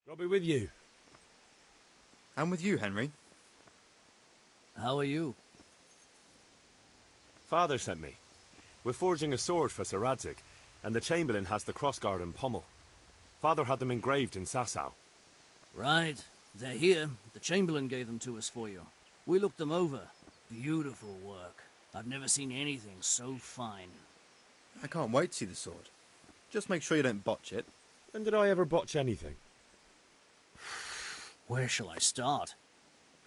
I'll be with you. I'm with you, Henry. How are you? Father sent me. We're forging a sword for Sir Radzig, and the Chamberlain has the crossguard and pommel. Father had them engraved in Sasau. Right. They're here. The Chamberlain gave them to us for you. We looked them over. Beautiful work. I've never seen anything so fine. I can't wait to see the sword. Just make sure you don't botch it. When did I ever botch anything? Where shall I start?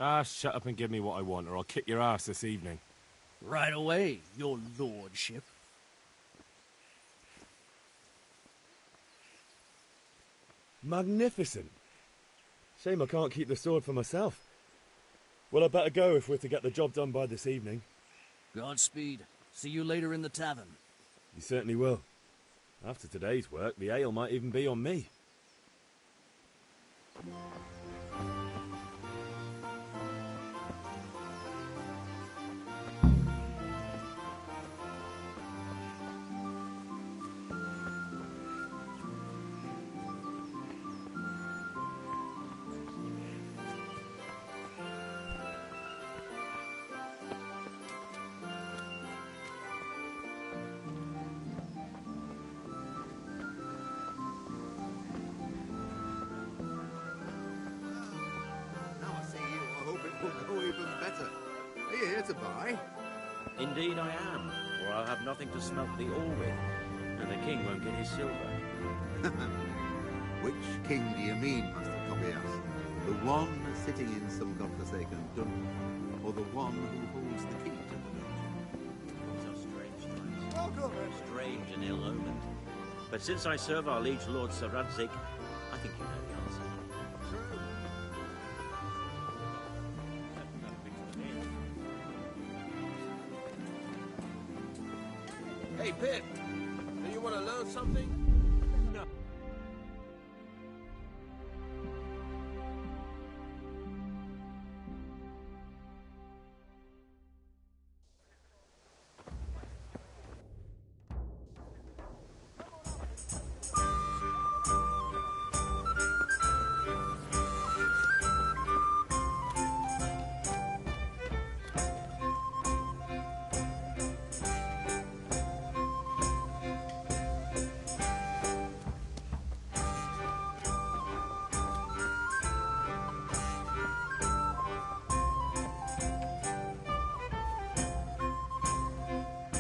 Ah, shut up and give me what I want, or I'll kick your ass this evening. Right away, your lordship. Magnificent. Shame I can't keep the sword for myself. Well, I better go if we're to get the job done by this evening. Godspeed. See you later in the tavern. You certainly will. After today's work, the ale might even be on me. To buy? Indeed I am, or I'll have nothing to smelt the ore with, and the king won't get his silver. Which king do you mean, Master Tobias? The one sitting in some godforsaken dungeon, or the one who holds the key to the dungeon? These are strange times. Strange and ill-omened. But since I serve our liege lord Sir Radzig, I think you know the answer. Hey, Pip, do you want to learn something? No.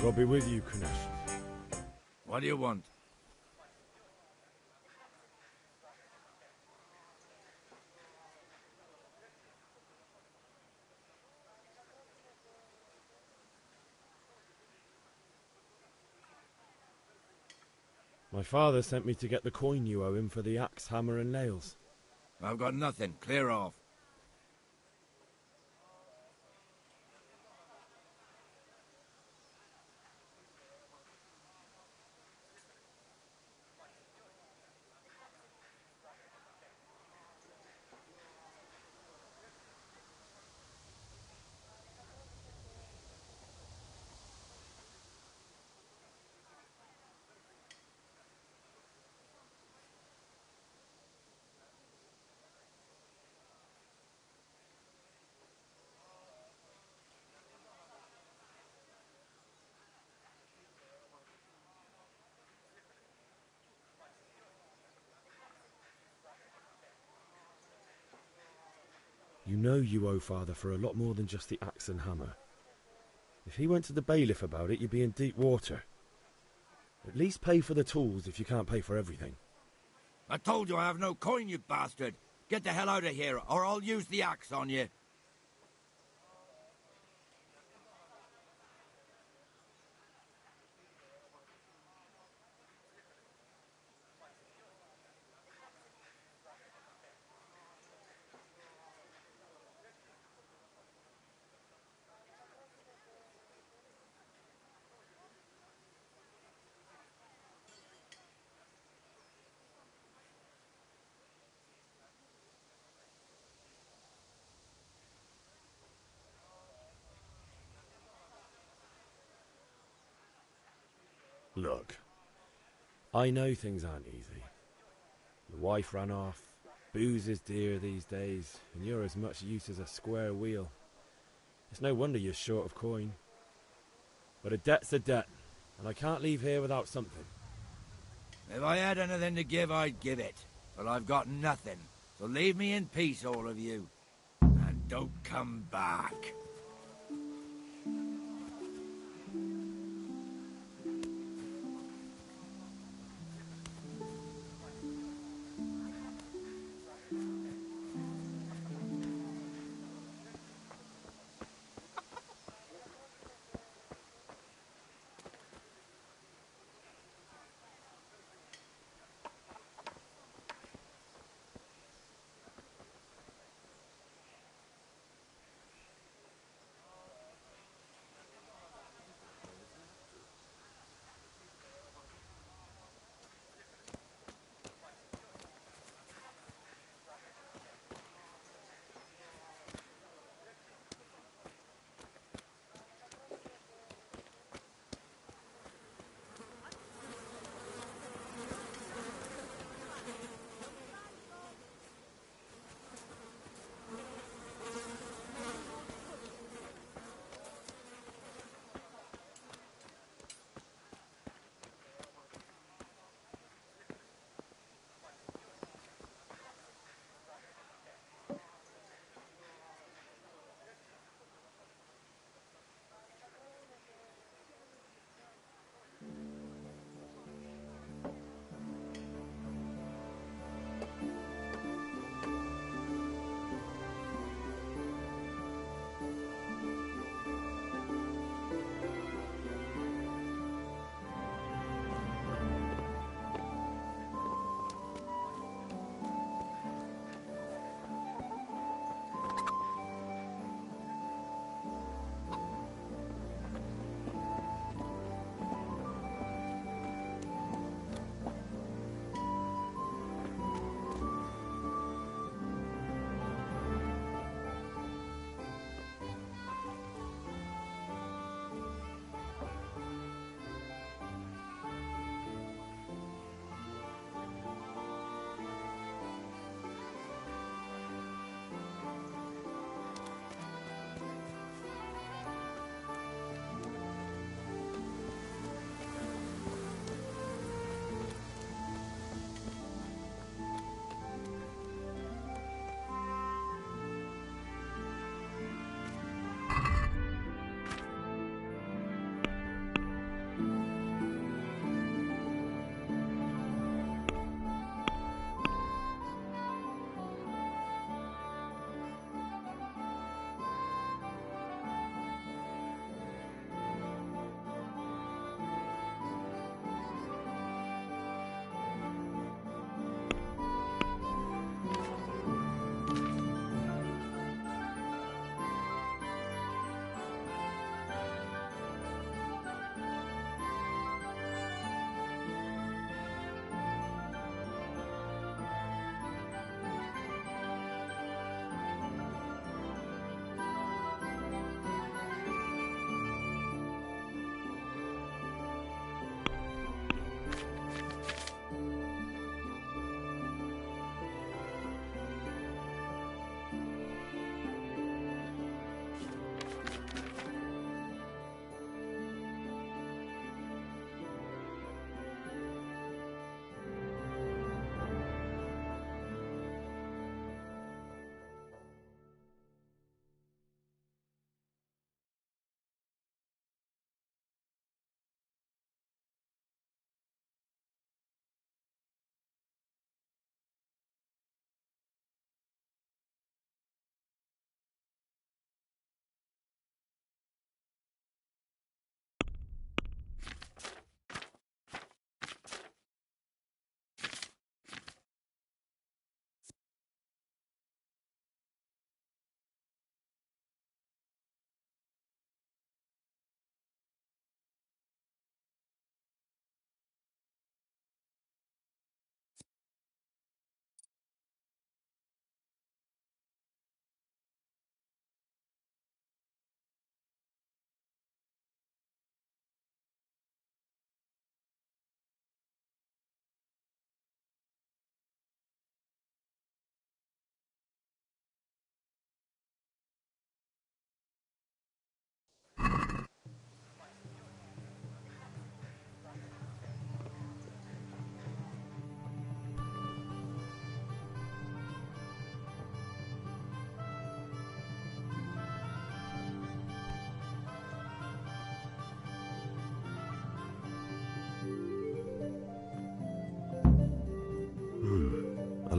I'll be with you, Kunesh. What do you want? My father sent me to get the coin you owe him for the axe, hammer and nails. I've got nothing. Clear off. You know you owe father for a lot more than just the axe and hammer. If he went to the bailiff about it, you'd be in deep water. At least pay for the tools if you can't pay for everything. I told you I have no coin, you bastard. Get the hell out of here, or I'll use the axe on you. Look, I know things aren't easy. The wife ran off, Booze is dear these days, and you're as much use as a square wheel. It's no wonder you're short of coin. But a debt's a debt, and I can't leave here without something. If I had anything to give, I'd give it. But I've got nothing. So leave me in peace, all of you. And don't come back.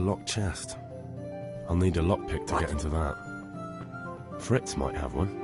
locked chest. I'll need a lockpick to get into that. Fritz might have one.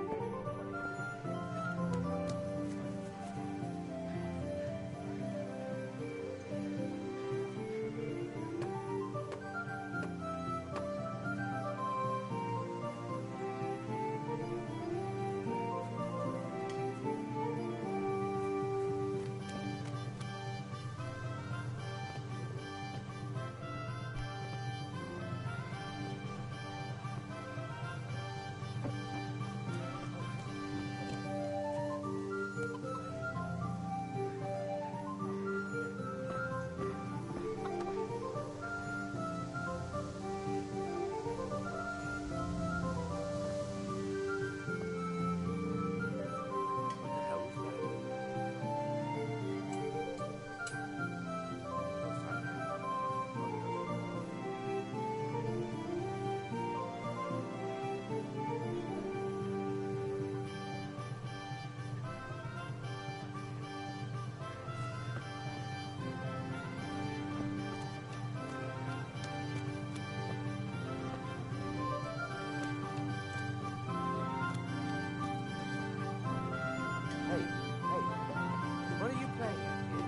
What are you playing at here?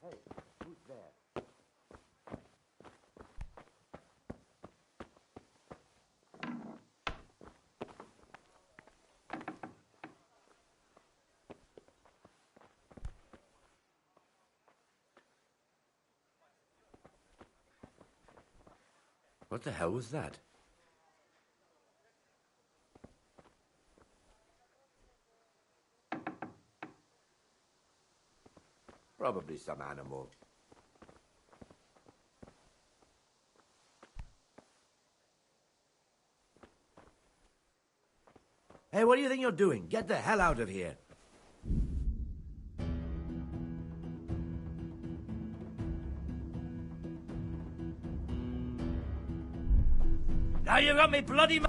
Hey, who's there? What the hell was that? Probably some animal. Hey, what do you think you're doing? Get the hell out of here. Now you got me bloody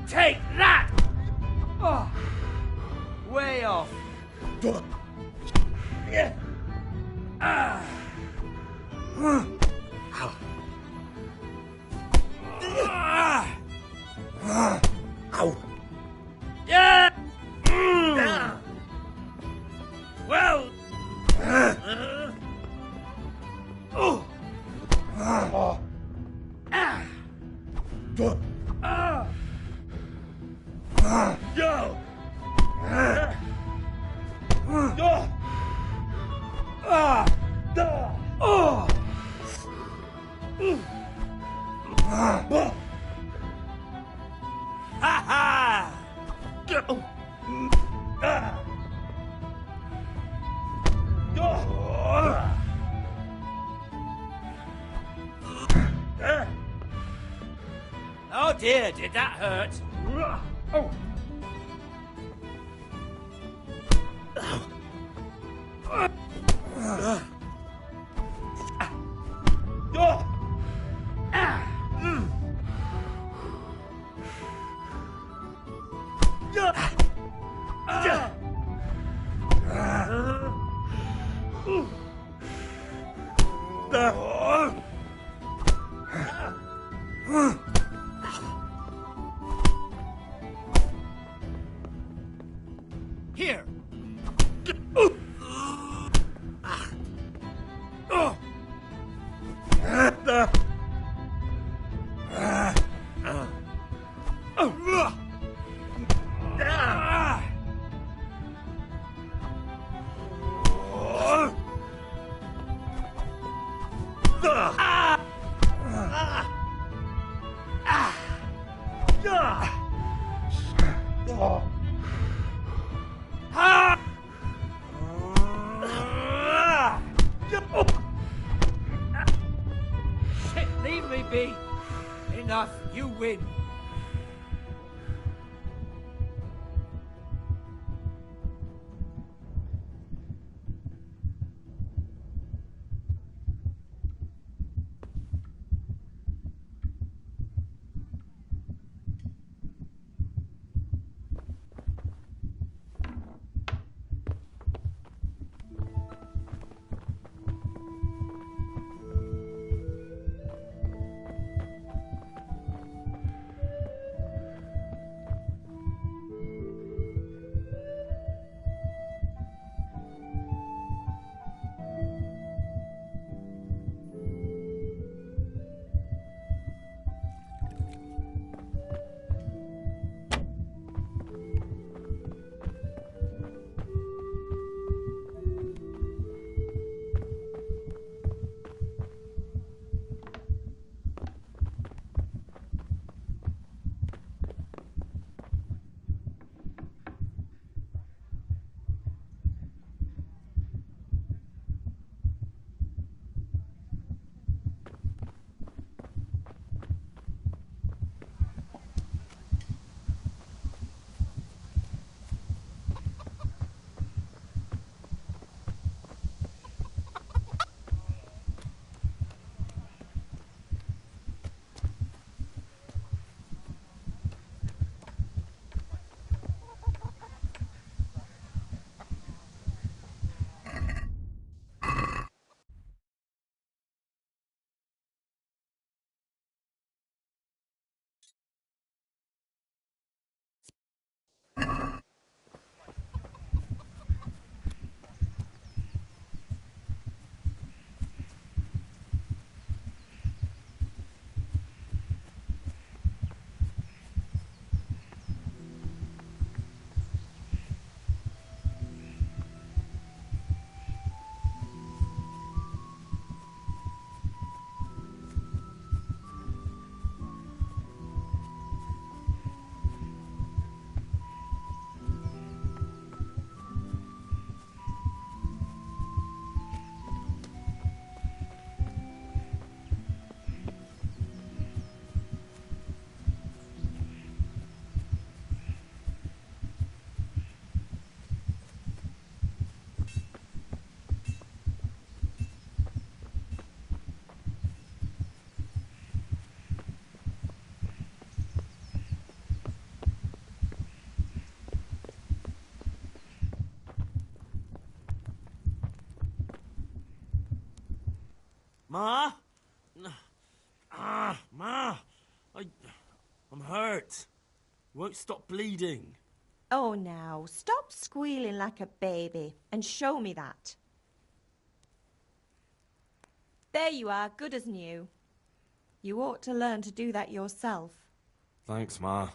Take that! Oh, way off. Yeah. Ow. Yeah. Well. Oh dear, did that hurt? Oh. Here. Happy? Enough, you win. Ma? Ma! I'm hurt. Won't stop bleeding. Oh, now, stop squealing like a baby and show me that. There you are, good as new. You ought to learn to do that yourself. Thanks, Ma.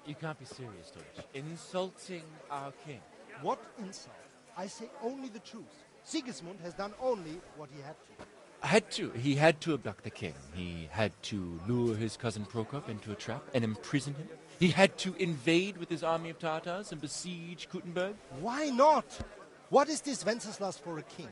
You can't be serious, Deutsch. Insulting our king. What insult? I say only the truth. Sigismund has done only what he had to. He had to abduct the king. He had to lure his cousin Prokop into a trap and imprison him. He had to invade with his army of Tartars and besiege Kuttenberg. Why not? What is this Wenceslas for a king?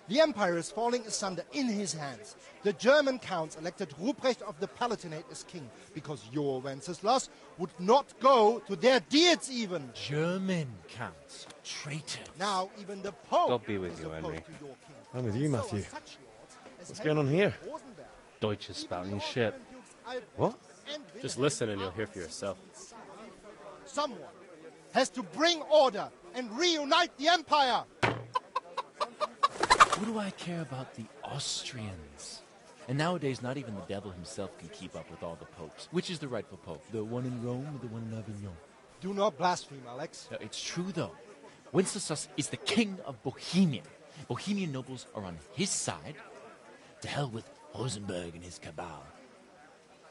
The empire is falling asunder in his hands. The German counts elected Ruprecht of the Palatinate as king because your Wenceslas would not go to their deeds even. German counts, traitors. Now even the Pope God be with is you, opposed Henry. to your king. I'm with you, So Matthew. are such lords as What's going on here? Rosenberg. Deutsch is spouting shit. What? Just listen and you'll hear for yourself. Someone has to bring order and reunite the empire. What do I care about the Austrians? And nowadays, not even the devil himself can keep up with all the popes. Which is the rightful pope? The one in Rome or the one in Avignon? Do not blaspheme, Alex. No, it's true, though. Wenceslas is the king of Bohemia. Bohemian nobles are on his side. To hell with Rosenberg and his cabal.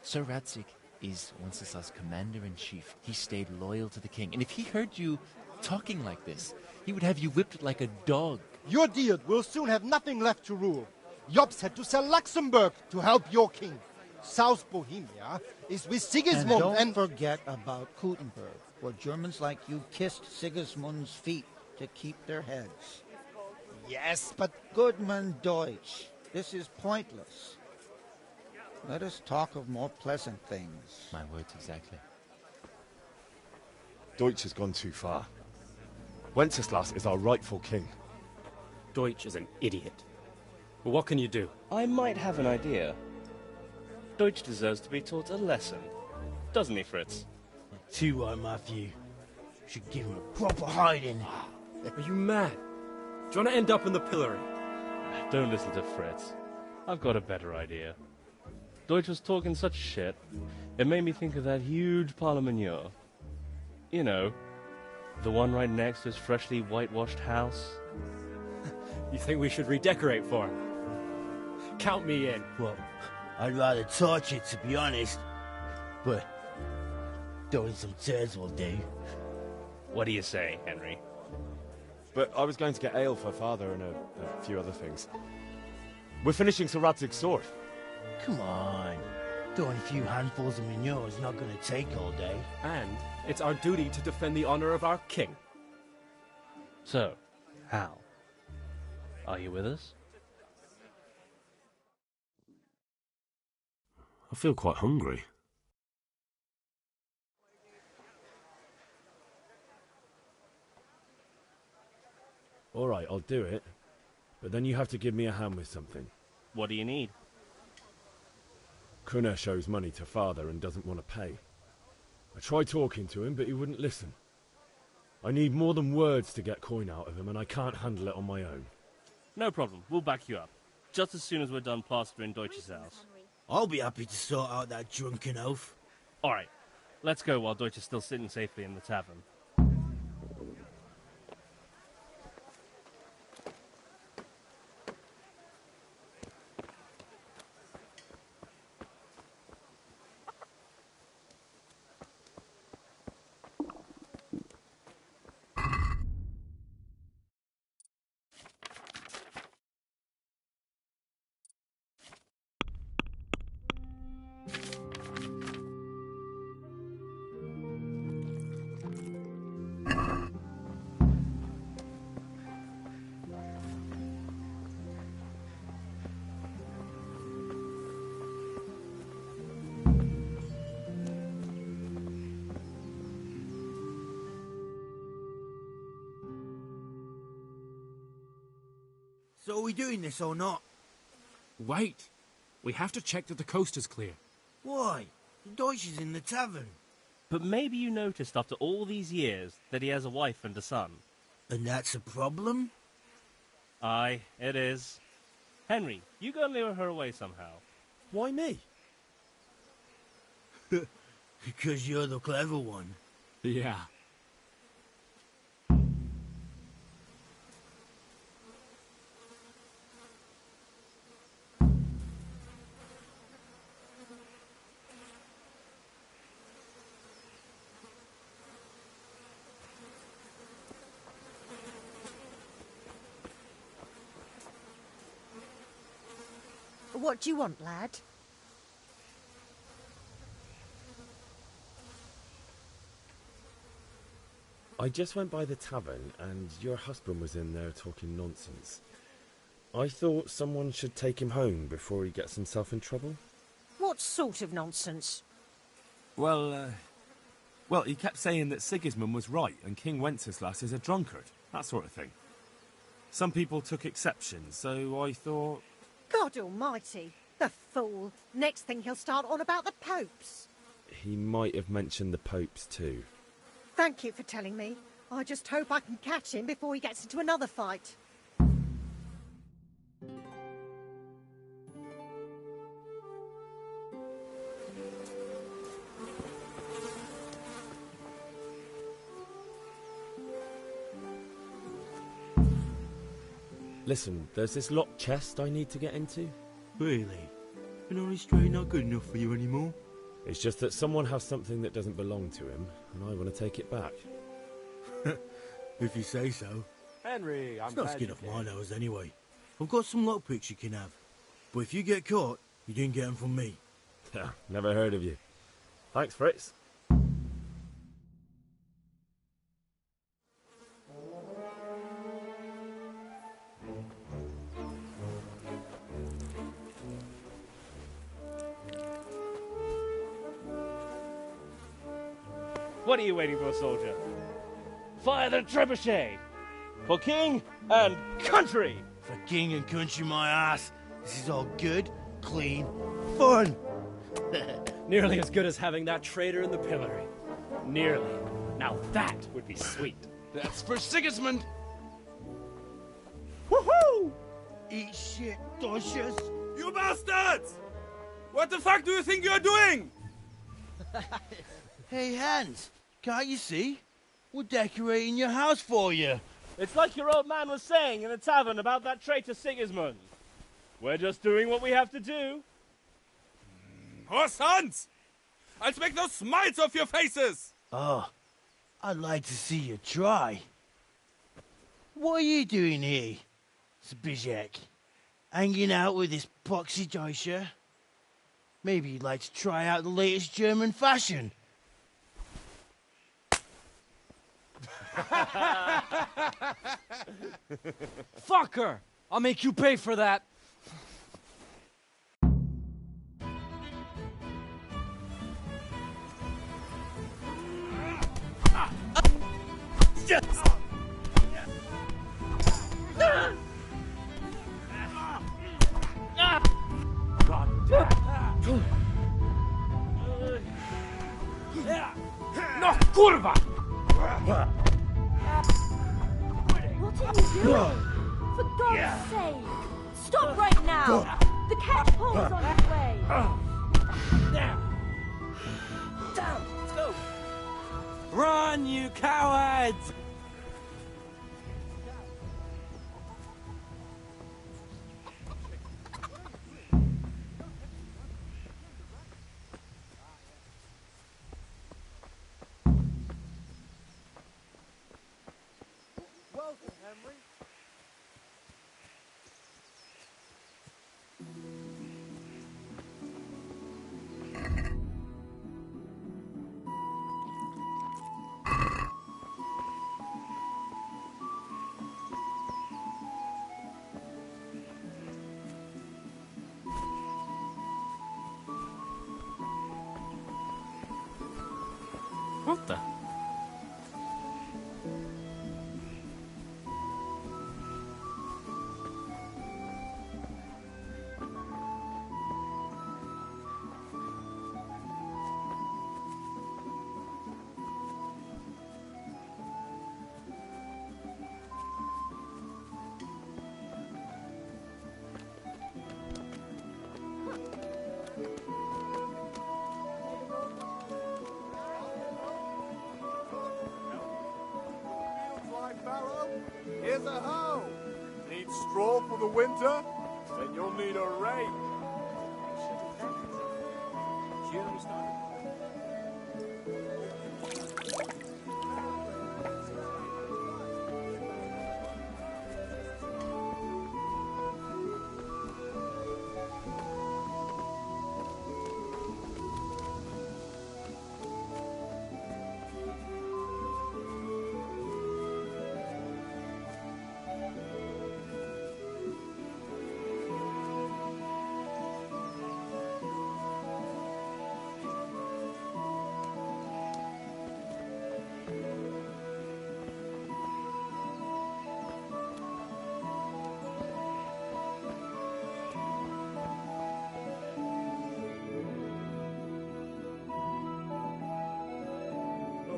Sir Radzik is Wenceslas' commander-in-chief. He stayed loyal to the king. And if he heard you talking like this, he would have you whipped like a dog. Your Diet will soon have nothing left to rule. Jobst had to sell Luxembourg to help your king. South Bohemia is with Sigismund and don't forget about Kuttenberg, where Germans like you kissed Sigismund's feet to keep their heads. Yes, but Goodman Deutsch, this is pointless. Let us talk of more pleasant things. My words exactly. Deutsch has gone too far. Wenceslas is our rightful king. Deutsch is an idiot. But what can you do? I might have an idea. Deutsch deserves to be taught a lesson. Doesn't he, Fritz? Too right, Matthew. Should give him a proper hiding. Are you mad? Do you want to end up in the pillory? Don't listen to Fritz. I've got a better idea. Deutsch was talking such shit, it made me think of that huge parliament. You know, the one right next to his freshly whitewashed house. You think we should redecorate for him? Count me in. Well, I'd rather torch it, to be honest. But throwing some turds will do. What do you say, Henry? But I was going to get ale for father and a few other things. We're finishing Sir Radzig's sword. Come on. Throwing a few handfuls of manure is not going to take all day. And it's our duty to defend the honor of our king. So, Hal, are you with us? I feel quite hungry. All right, I'll do it. But then you have to give me a hand with something. What do you need? Krunner shows money to father and doesn't want to pay. I tried talking to him, but he wouldn't listen. I need more than words to get coin out of him, and I can't handle it on my own. No problem. We'll back you up. Just as soon as we're done plastering Deutsch's house. I'll be happy to sort out that drunken oaf. All right. Let's go while Deutsch is still sitting safely in the tavern. So are we doing this or not? Wait. We have to check that the coast is clear. Why? The Deutsch is in the tavern. But maybe you noticed after all these years that he has a wife and a son. And that's a problem? Aye, it is. Henry, you go and lure her away somehow. Why me? Because you're the clever one. Yeah. What do you want, lad? I just went by the tavern and your husband was in there talking nonsense. I thought someone should take him home before he gets himself in trouble. What sort of nonsense? Well, he kept saying that Sigismund was right and King Wenceslas is a drunkard, that sort of thing. Some people took exception, so I thought... God almighty, the fool. Next thing he'll start on about the popes. He might have mentioned the popes too. Thank you for telling me. I just hope I can catch him before he gets into another fight. Listen, there's this locked chest I need to get into. Really? An honest trade not good enough for you anymore? It's just that someone has something that doesn't belong to him, and I want to take it back. If you say so. Henry, It's not skin off my nose anyway. I've got some lockpicks you can have. But if you get caught, you didn't get them from me. Never heard of you. Thanks, Fritz. What are you waiting for, soldier? Fire the trebuchet! For king and country! For king and country, my ass. This is all good, clean, fun. Nearly as good as having that traitor in the pillory. Nearly. Now that would be sweet. That's for Sigismund! Woohoo! Eat shit, Docious. You bastards! What the fuck do you think you're doing? Hey, Hans, can't you see? We're decorating your house for you. It's like your old man was saying in the tavern about that traitor Sigismund. We're just doing what we have to do. Horse Hans! I'll make those smiles off your faces! Oh, I'd like to see you try. What are you doing here, Zbigniew? Hanging out with this poxy Deutscher? Maybe you'd like to try out the latest German fashion. Fucker! I'll make you pay for that. No, kurwa! What are you doing? For God's sake! Stop right now! The catapult's on its way! Down! Let's go! Run, you cowards! Welcome, Henry. What the? the winter, then you'll need a rake.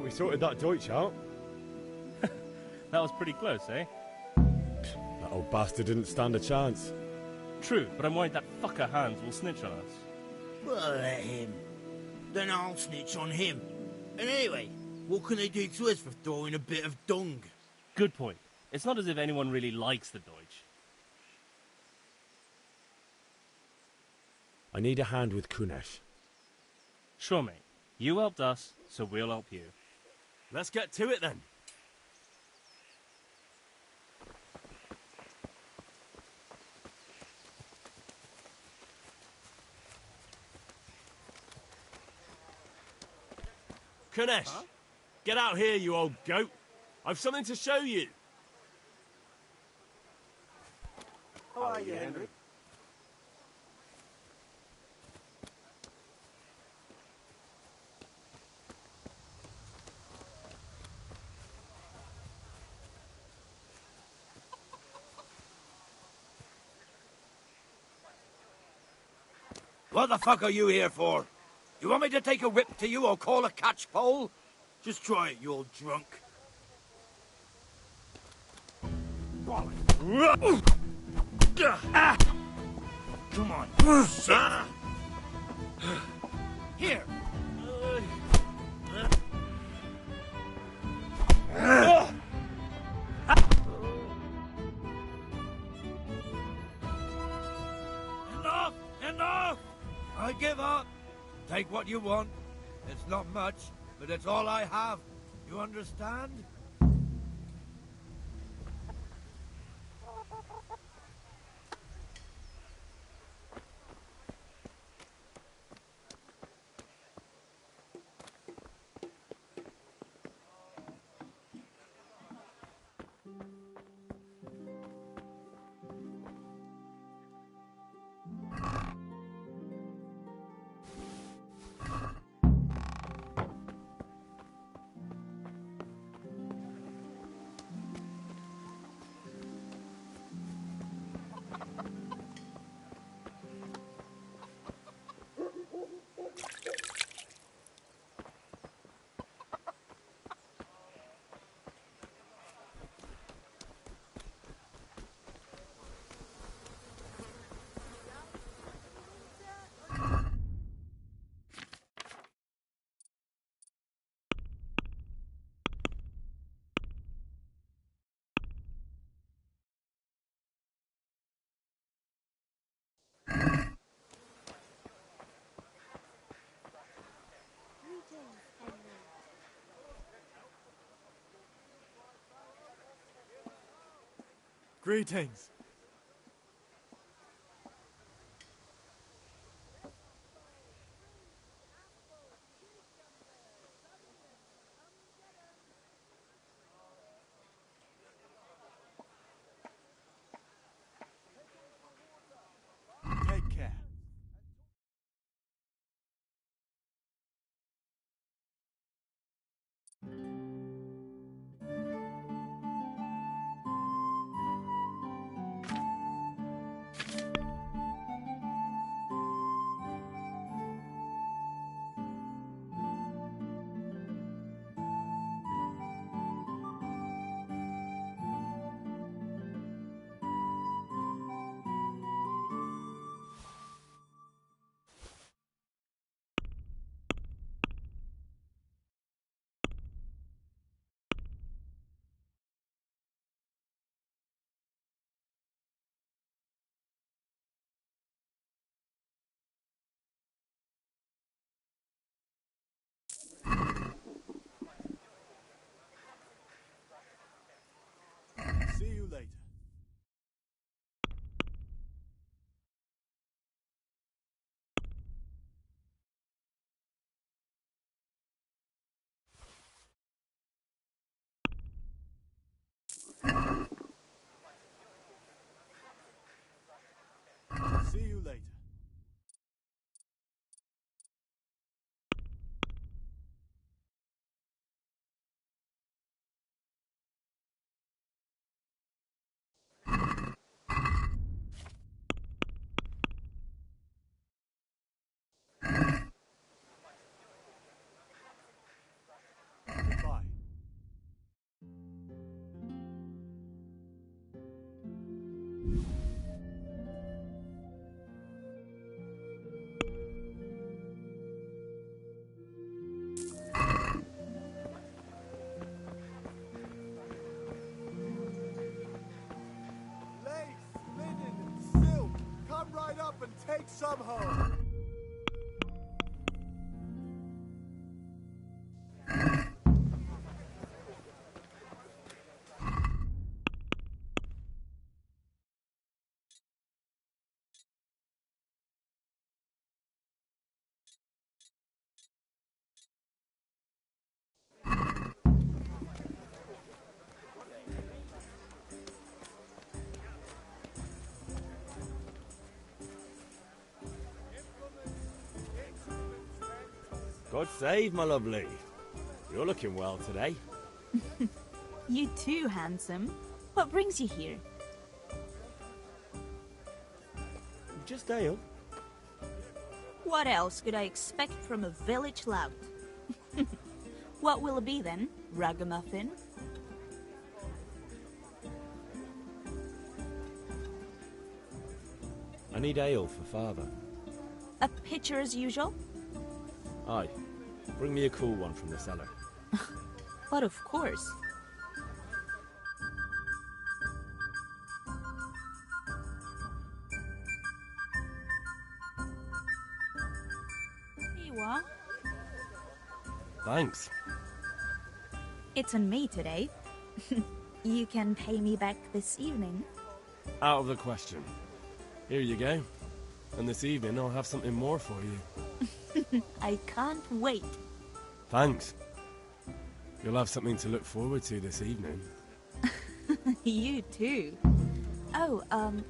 We sorted that Deutsch out. That was pretty close, eh? That old bastard didn't stand a chance. True, but I'm worried that fucker Hans will snitch on us. Well, let him. Then I'll snitch on him. And anyway, what can they do to us for throwing a bit of dung? Good point. It's not as if anyone really likes the Deutsch. I need a hand with Kunesh. Sure, mate. You helped us, so we'll help you. Let's get to it then. Kunesh, get out here, you old goat. I've something to show you. How are you, Henry? What the fuck are you here for? You want me to take a whip to you or call a catch pole? Just try it, you old drunk. Come on. Here. Enough! Enough! I give up. Take what you want. It's not much, but it's all I have. You understand? Greetings. Take care. later. Goodbye. Lace, linen, and silk. Come right up and take some home. God save, my lovely. You're looking well today. You too, handsome. What brings you here? Just ale. What else could I expect from a village lout? What will it be then? Ragamuffin? I need ale for father. A pitcher as usual? Aye. Bring me a cool one from the cellar. But of course. Here you are. Thanks. It's on me today. You can pay me back this evening. Out of the question. Here you go. And this evening I'll have something more for you. I can't wait. Thanks. You'll have something to look forward to this evening. You too. Oh,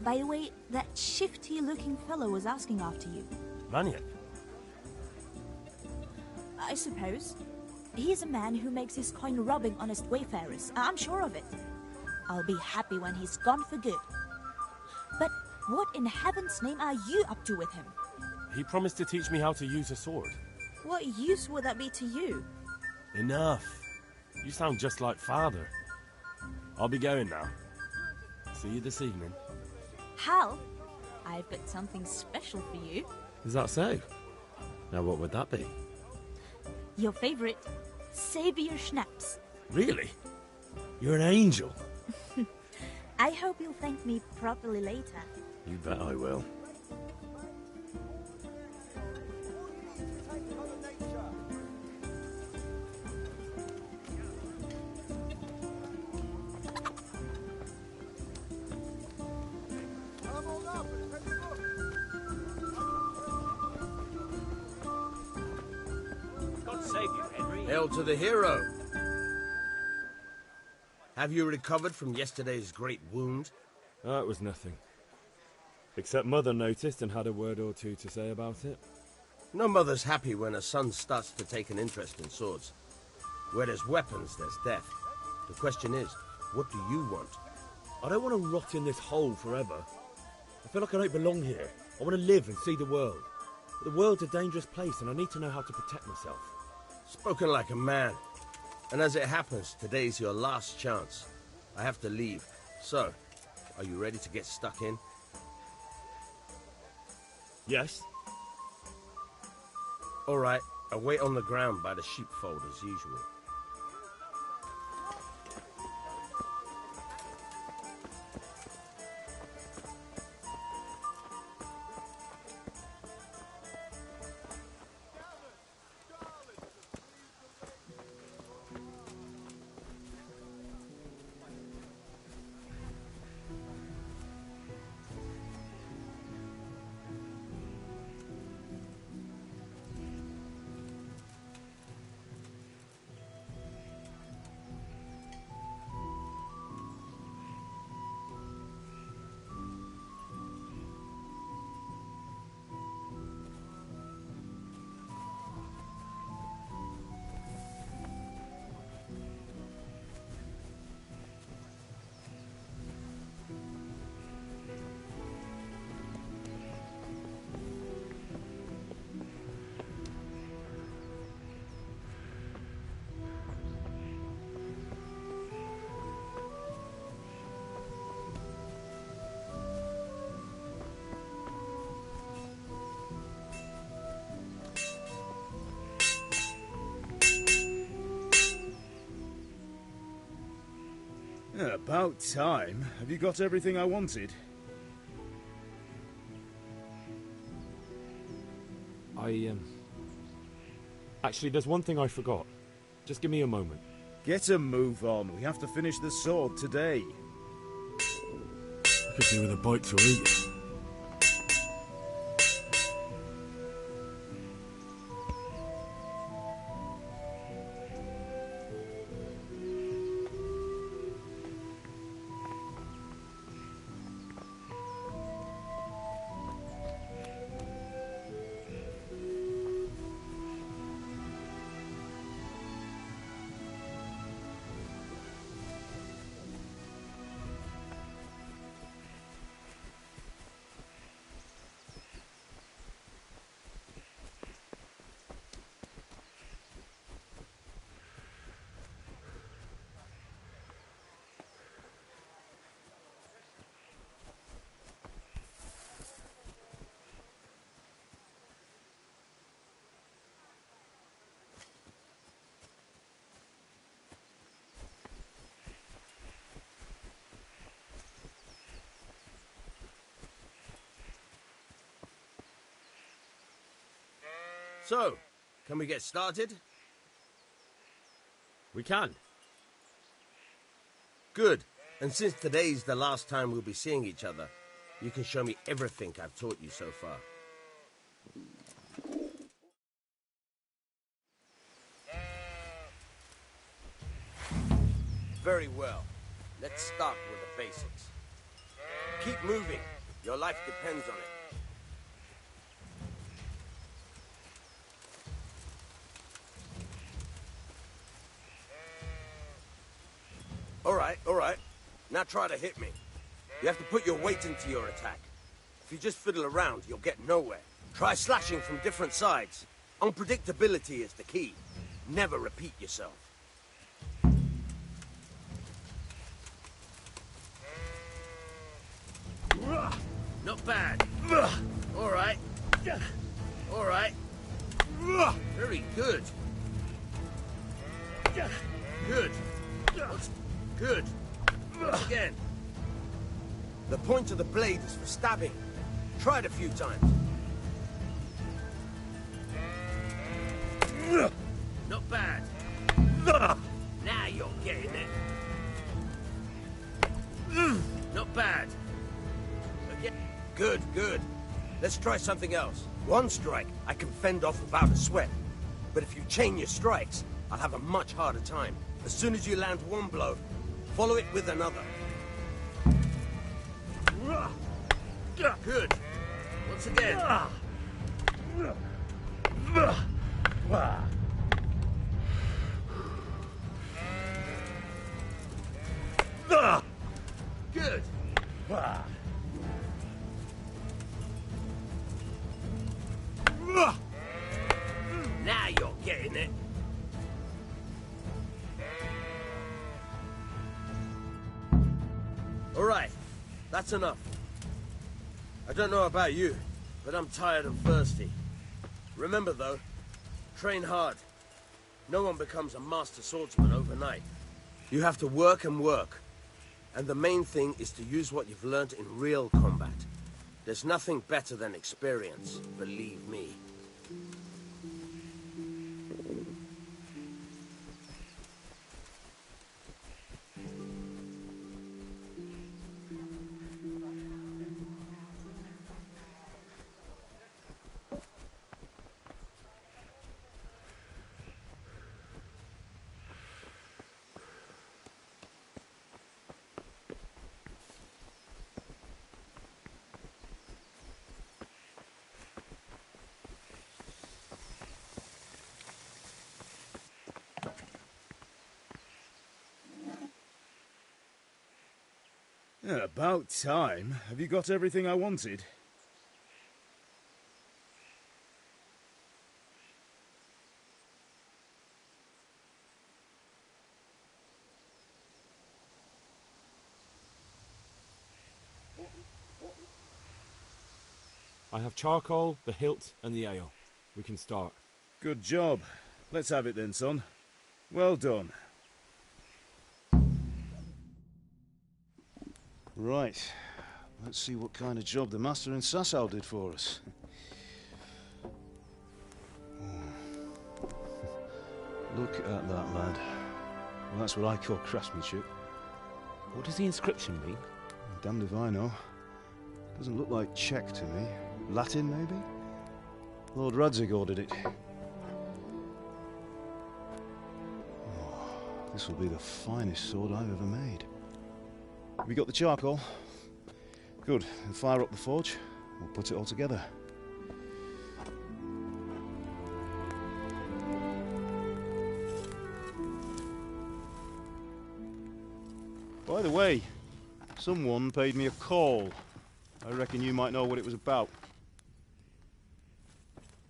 by the way, that shifty-looking fellow was asking after you. Maniac? I suppose. He's a man who makes his coin robbing honest wayfarers. I'm sure of it. I'll be happy when he's gone for good. But what in heaven's name are you up to with him? He promised to teach me how to use a sword. What use would that be to you? Enough. You sound just like father. I'll be going now. See you this evening. Hal, I've got something special for you. Is that so? Now what would that be? Your favorite, Savior Schnapps. Really? You're an angel. I hope you'll thank me properly later. You bet I will. God save you, Henry. Hail to the hero. Have you recovered from yesterday's great wound? That was nothing. Except Mother noticed and had a word or two to say about it. No mother's happy when a son starts to take an interest in swords. Where there's weapons, there's death. The question is, what do you want? I don't want to rot in this hole forever. I feel like I don't belong here. I want to live and see the world. But the world's a dangerous place and I need to know how to protect myself. Spoken like a man. And as it happens, today's your last chance. I have to leave. So, are you ready to get stuck in? Yes. All right, I'll wait on the ground by the sheepfold as usual. About time. Have you got everything I wanted? Actually, there's one thing I forgot. Just give me a moment. Get a move on. We have to finish the sword today. I could do with a bite to eat. So, can we get started? We can. Good. And since today's the last time we'll be seeing each other, you can show me everything I've taught you so far. Very well. Let's start with the basics. Keep moving. Your life depends on it. All right. Now try to hit me. You have to put your weight into your attack. If you just fiddle around, you'll get nowhere. Try slashing from different sides. Unpredictability is the key. Never repeat yourself. Not bad. All right. All right. Very good. Good. Good. Once again. The point of the blade is for stabbing. Try it a few times. Not bad. Now you're getting it. Not bad. Again. Good, good. Let's try something else. One strike I can fend off without a sweat. But if you chain your strikes, I'll have a much harder time. As soon as you land one blow, follow it with another. Good. Once again. Good. Now you're getting it. All right, that's enough. I don't know about you, but I'm tired and thirsty. Remember though, train hard. No one becomes a master swordsman overnight. You have to work and work. And the main thing is to use what you've learned in real combat. There's nothing better than experience, believe me. About time. Have you got everything I wanted? I have charcoal, the hilt, and the ale. We can start. Good job. Let's have it then, son. Well done. Right. Let's see what kind of job the master in Sasau did for us. Look at that, lad. Well, that's what I call craftsmanship. What does the inscription mean? Damned if I know. Doesn't look like Czech to me. Latin, maybe? Lord Radzig ordered it. Oh, this will be the finest sword I've ever made. Have you got the charcoal? Good. Then fire up the forge. We'll put it all together. By the way, someone paid me a call. I reckon you might know what it was about.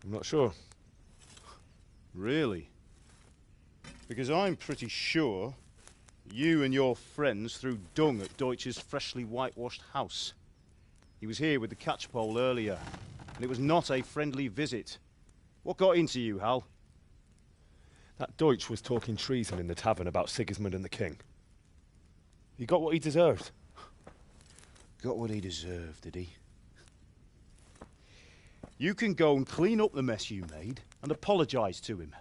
I'm not sure. Really? Because I'm pretty sure you and your friends threw dung at Deutsch's freshly whitewashed house. He was here with the catchpole earlier, and it was not a friendly visit. What got into you, Hal? That Deutsch was talking treason in the tavern about Sigismund and the king. He got what he deserved. Got what he deserved, did he? You can go and clean up the mess you made and apologise to him.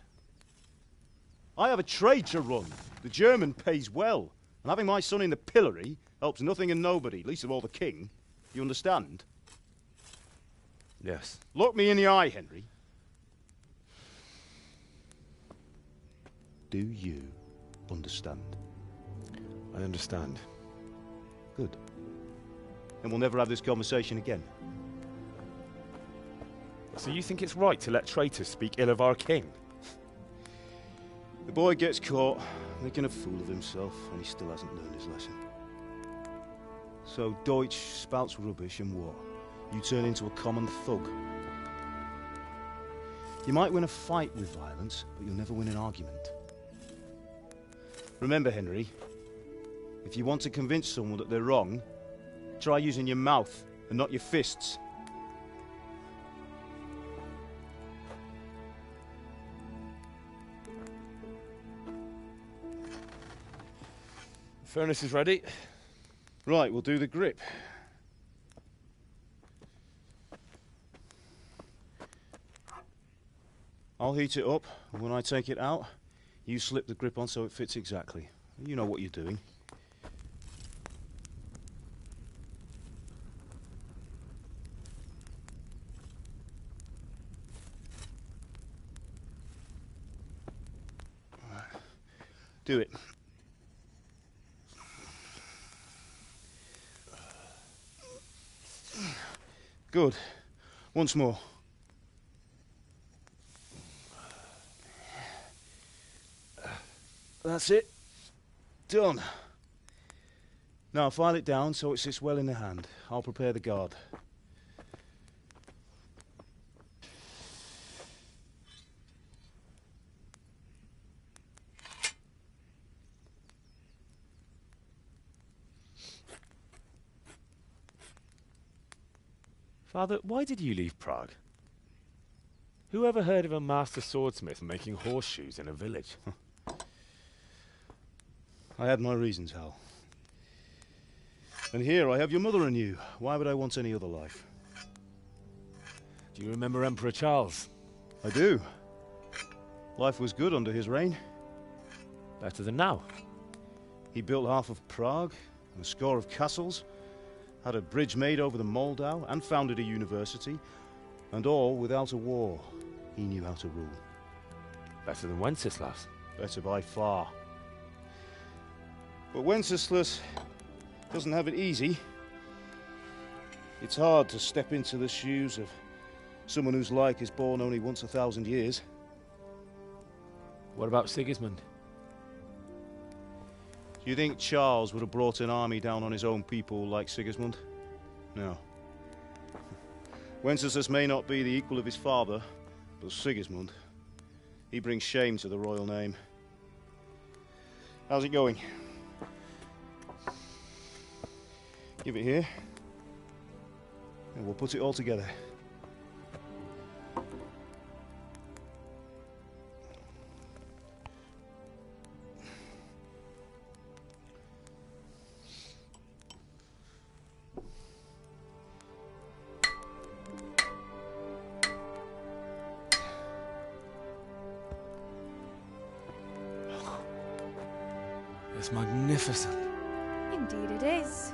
I have a trade to run. The German pays well, and having my son in the pillory helps nothing and nobody, least of all the king. You understand? Yes. Look me in the eye, Henry. Do you understand? I understand. Good. Then we'll never have this conversation again. So you think it's right to let traitors speak ill of our king? The boy gets caught making a fool of himself, and he still hasn't learned his lesson. So Deutsch spouts rubbish, and what? You turn into a common thug. You might win a fight with violence, but you'll never win an argument. Remember, Henry, if you want to convince someone that they're wrong, try using your mouth and not your fists. The furnace is ready. Right, we'll do the grip. I'll heat it up, and when I take it out, you slip the grip on so it fits exactly. You know what you're doing. Do it. Good. Once more. That's it. Done. Now file it down so it sits well in the hand. I'll prepare the guard. Father, why did you leave Prague? Who ever heard of a master swordsmith making horseshoes in a village? I had my reasons, Hal. And here I have your mother and you. Why would I want any other life? Do you remember Emperor Charles? I do. Life was good under his reign. Better than now. He built half of Prague, and a score of castles, had a bridge made over the Moldau, and founded a university, and all without a war. He knew how to rule. Better than Wenceslas. Better by far. But Wenceslas doesn't have it easy. It's hard to step into the shoes of someone whose like is born only once 1,000 years. What about Sigismund? Do you think Charles would have brought an army down on his own people like Sigismund? No. Wenceslas may not be the equal of his father, but Sigismund, he brings shame to the royal name. How's it going? Give it here, and we'll put it all together. It's magnificent. Indeed it is.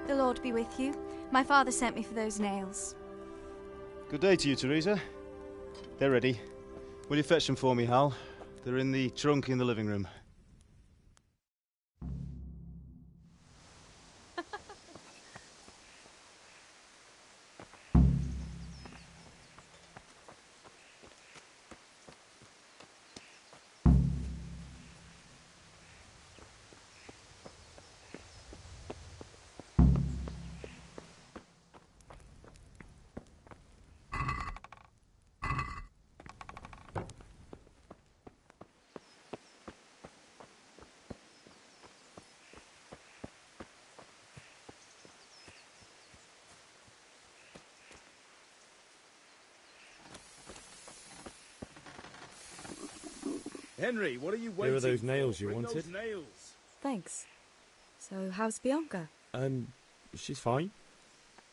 The Lord be with you. My father sent me for those nails. Good day to you, Teresa. They're ready. Will you fetch them for me, Hal? They're in the trunk in the living room. Henry, what are you waiting for? Here are those nails you Bring wanted. those nails. Thanks. So, how's Bianca? She's fine.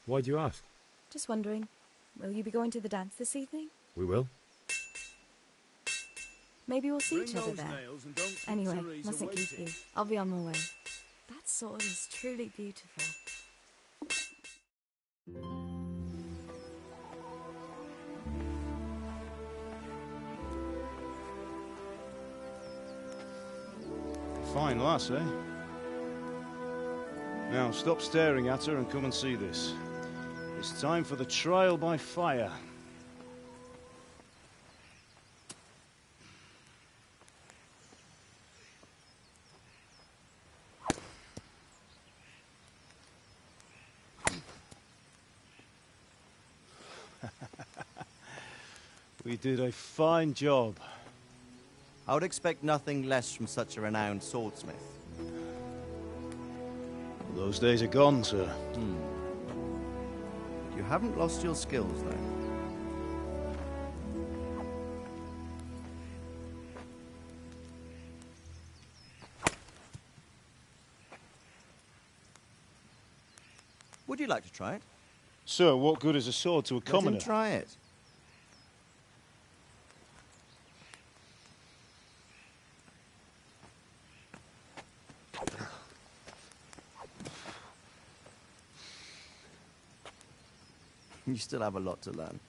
Why do you ask? Just wondering, will you be going to the dance this evening? We will. Maybe we'll see Bring each other those there. nails and don't keep Anyway, Teresa mustn't keep waiting. you. I'll be on my way. That sword is truly beautiful. Fine lass, eh? Now, stop staring at her and come and see this. It's time for the trial by fire. We did a fine job. I would expect nothing less from such a renowned swordsmith. Those days are gone, sir. You haven't lost your skills, though. Would you like to try it? Sir, what good is a sword to a commoner? Let him try it. You still have a lot to learn.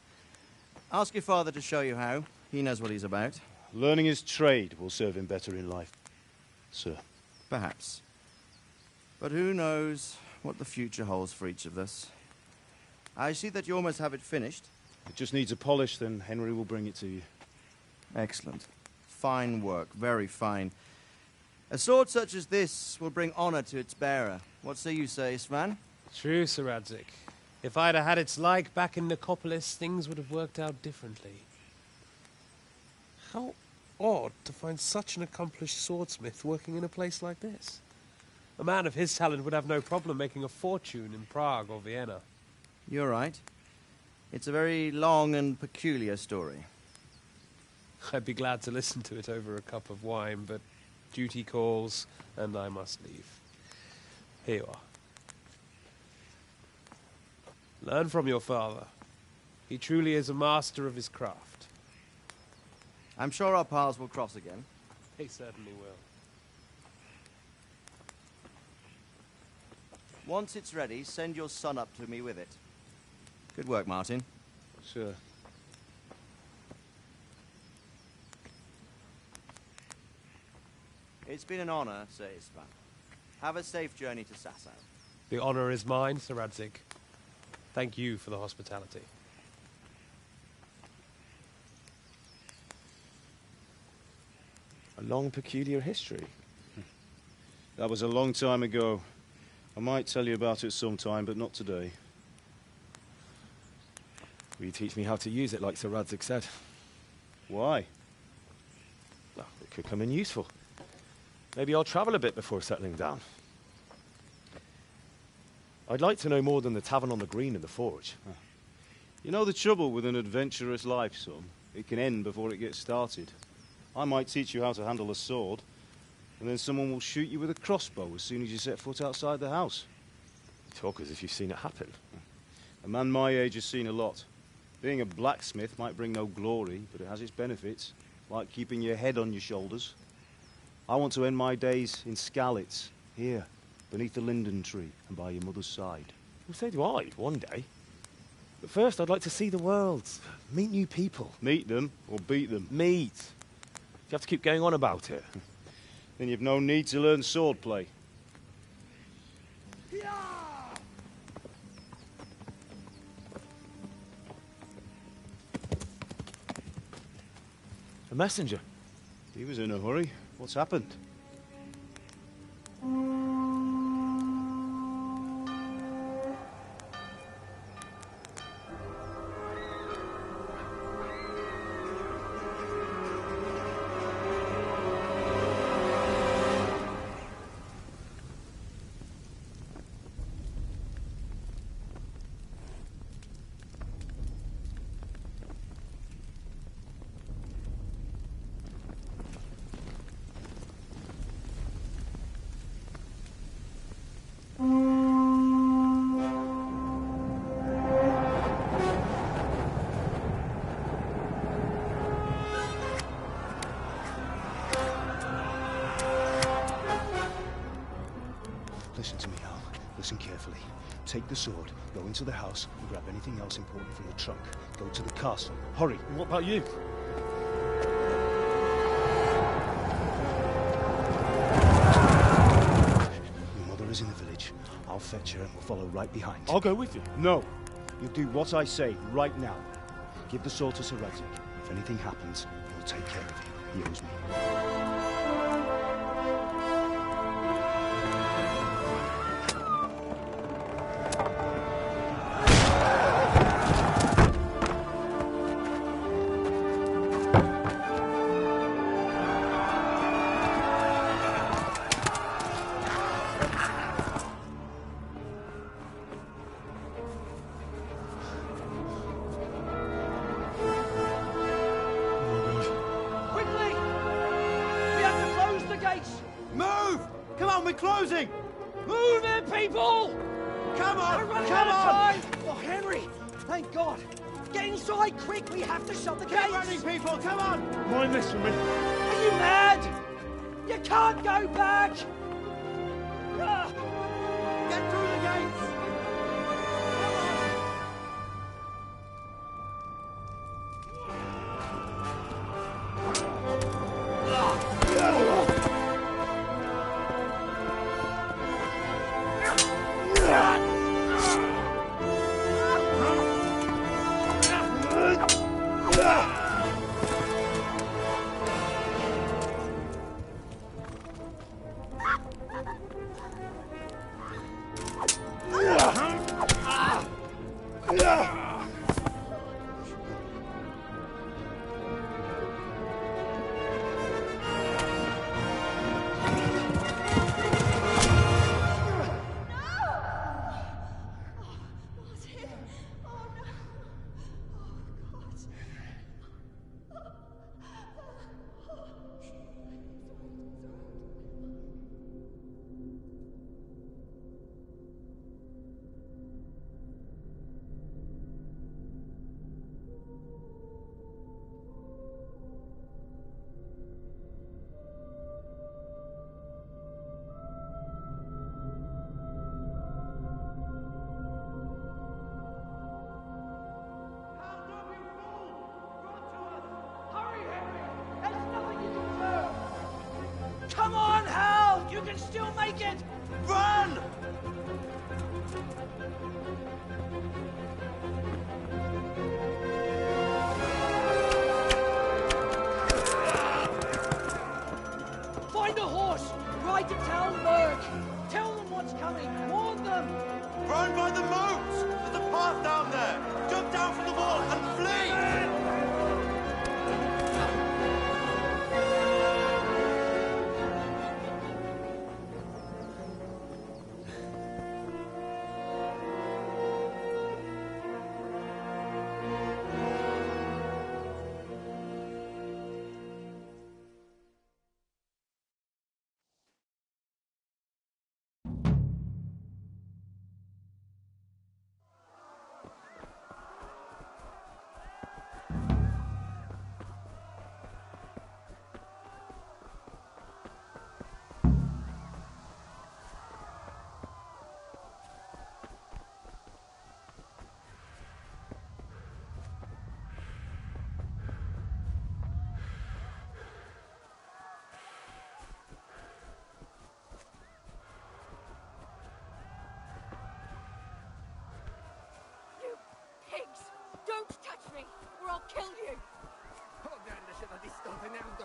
Ask your father to show you how. He knows what he's about. Learning his trade will serve him better in life, sir. Perhaps. But who knows what the future holds for each of us. I see that you almost have it finished. It just needs a polish, then Henry will bring it to you. Excellent. Fine work, very fine. A sword such as this will bring honor to its bearer. What say you, Svan? True, Sir Radzik. If I'd have had its like back in Nicopolis, things would have worked out differently. How odd to find such an accomplished swordsmith working in a place like this. A man of his talent would have no problem making a fortune in Prague or Vienna. You're right. It's a very long and peculiar story. I'd be glad to listen to it over a cup of wine, but duty calls, and I must leave. Here you are. Learn from your father. He truly is a master of his craft. I'm sure our paths will cross again. He certainly will. Once it's ready, send your son up to me with it. Good work, Martin. Sure. It's been an honor, Sir Isvan. Have a safe journey to Sasau. The honor is mine, Sir Radzik. Thank you for the hospitality. A long, peculiar history. That was a long time ago. I might tell you about it sometime, but not today. Will you teach me how to use it like Sir Radzik said? Why? Well, it could come in useful. Maybe I'll travel a bit before settling down. I'd like to know more than the tavern on the green and the forge. You know the trouble with an adventurous life, son? It can end before it gets started. I might teach you how to handle a sword, and then someone will shoot you with a crossbow as soon as you set foot outside the house. You talk as if you've seen it happen. A man my age has seen a lot. Being a blacksmith might bring no glory, but it has its benefits, like keeping your head on your shoulders. I want to end my days in Skalitz, here, beneath the linden tree and by your mother's side. Well, so do I, one day. But first, I'd like to see the world, meet new people. Meet them or beat them? Meet. You have to keep going on about it. Then you've no need to learn swordplay. A messenger. He was in a hurry. What's happened? Listen to me, Al. Listen carefully. Take the sword, go into the house, and grab anything else important from the trunk. Go to the castle. Hurry. And what about you? Your mother is in the village. I'll fetch her and we'll follow right behind. I'll go with you. No. You'll do what I say right now. Give the sword to Sir Radzik. If anything happens, he'll take care of you. He owes me. Closing! Move it, people! Come on! We're running out of time! Oh, Henry! Thank God! Get inside, quick! We have to shut the gates! Keep running, people! Come on! Mind this for me. Are you mad? You can't go back! Get through the gates! Come on, Hal! You can still make it! Run! Find a horse! Ride to Talberg! Tell them what's coming! Warn them! Run by the moat! There's a path down there! Jump down from the wall and flee!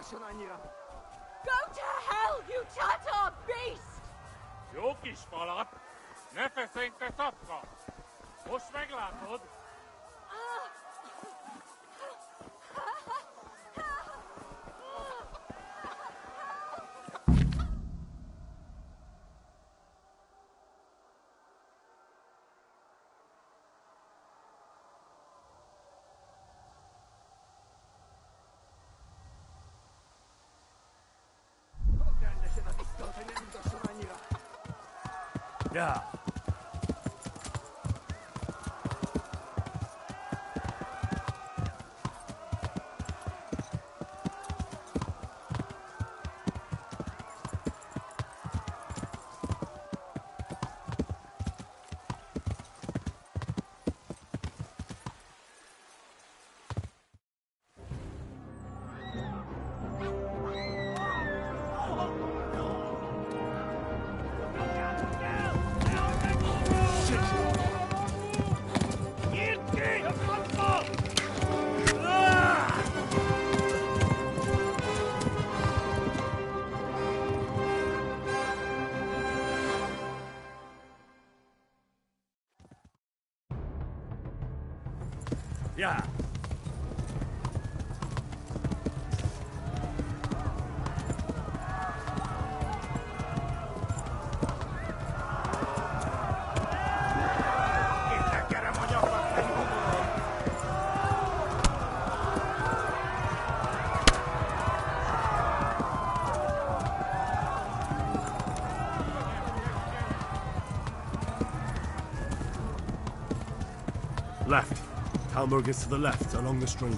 Go to hell, you Tatar beast! Jókis falat! Ne feszény, te szapka! Most meglátod! Yeah. Yeah. Left. Talmberg is to the left, along the stream.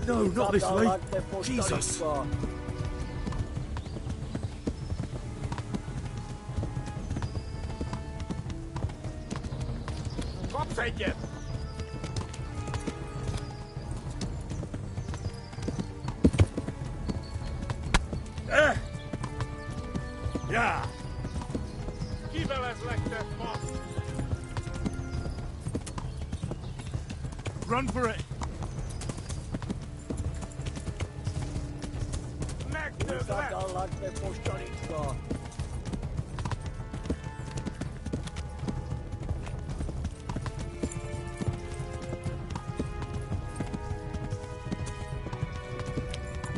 No, not this way. Jesus. Kopfhetje! Yeah. Kivel ez legtett ma? Run for it.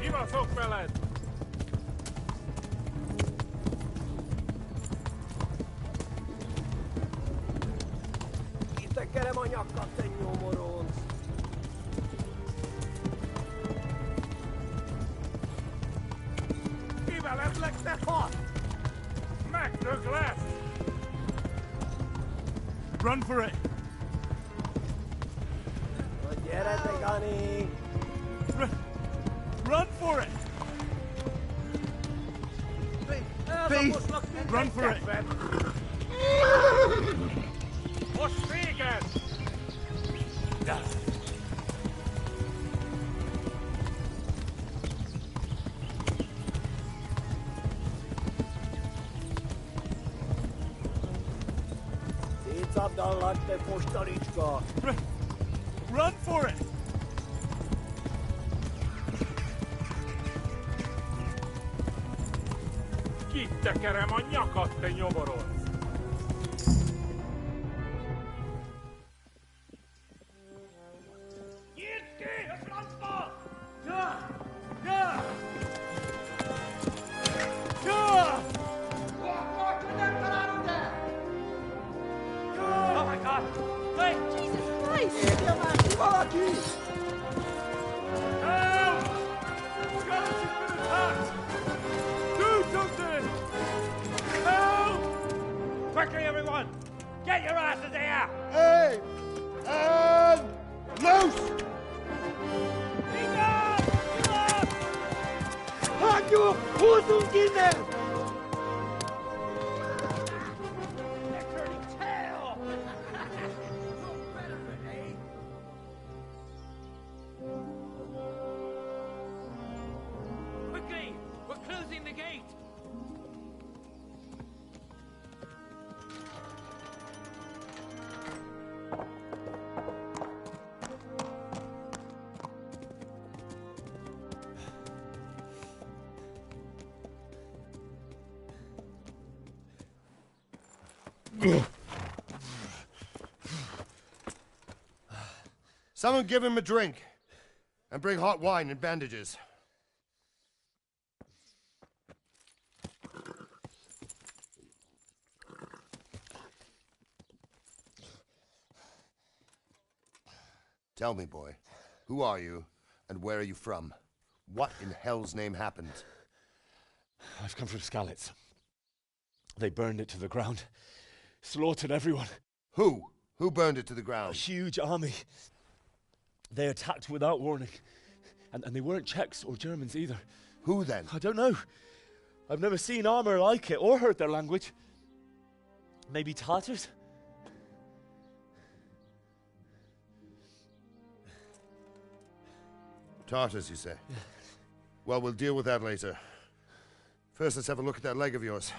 Kibaszok veled! Kitekerem a nyakat, te nyomoronc! Kiveledlek, te far! Megdög lesz! Run for it. Gyere, te Gani! Run for it. Beef. Run for it. Most véged! Szétszabdallak, te postaricska! Run for it. Kitekerem a nyakat, te nyomoronc! Nyílt ki a francba! Ja! Ja! Ja! Nem találod el! Oh my God! Wait! Jesus Christ! Írja már ki valaki! Help! Scarlett's been attacked! Do something! Help! 학교 호송기네! Quickly! We're closing the gate! Someone give him a drink. And bring hot wine and bandages. Tell me, boy, who are you and where are you from? What in hell's name happened? I've come from Skalitz. They burned it to the ground. Slaughtered everyone. Who? Who burned it to the ground? A huge army. They attacked without warning. And they weren't Czechs or Germans either. Who then? I don't know. I've never seen armor like it or heard their language. Maybe Tatars? Tartars, you say? Yeah. Well, we'll deal with that later. First, let's have a look at that leg of yours.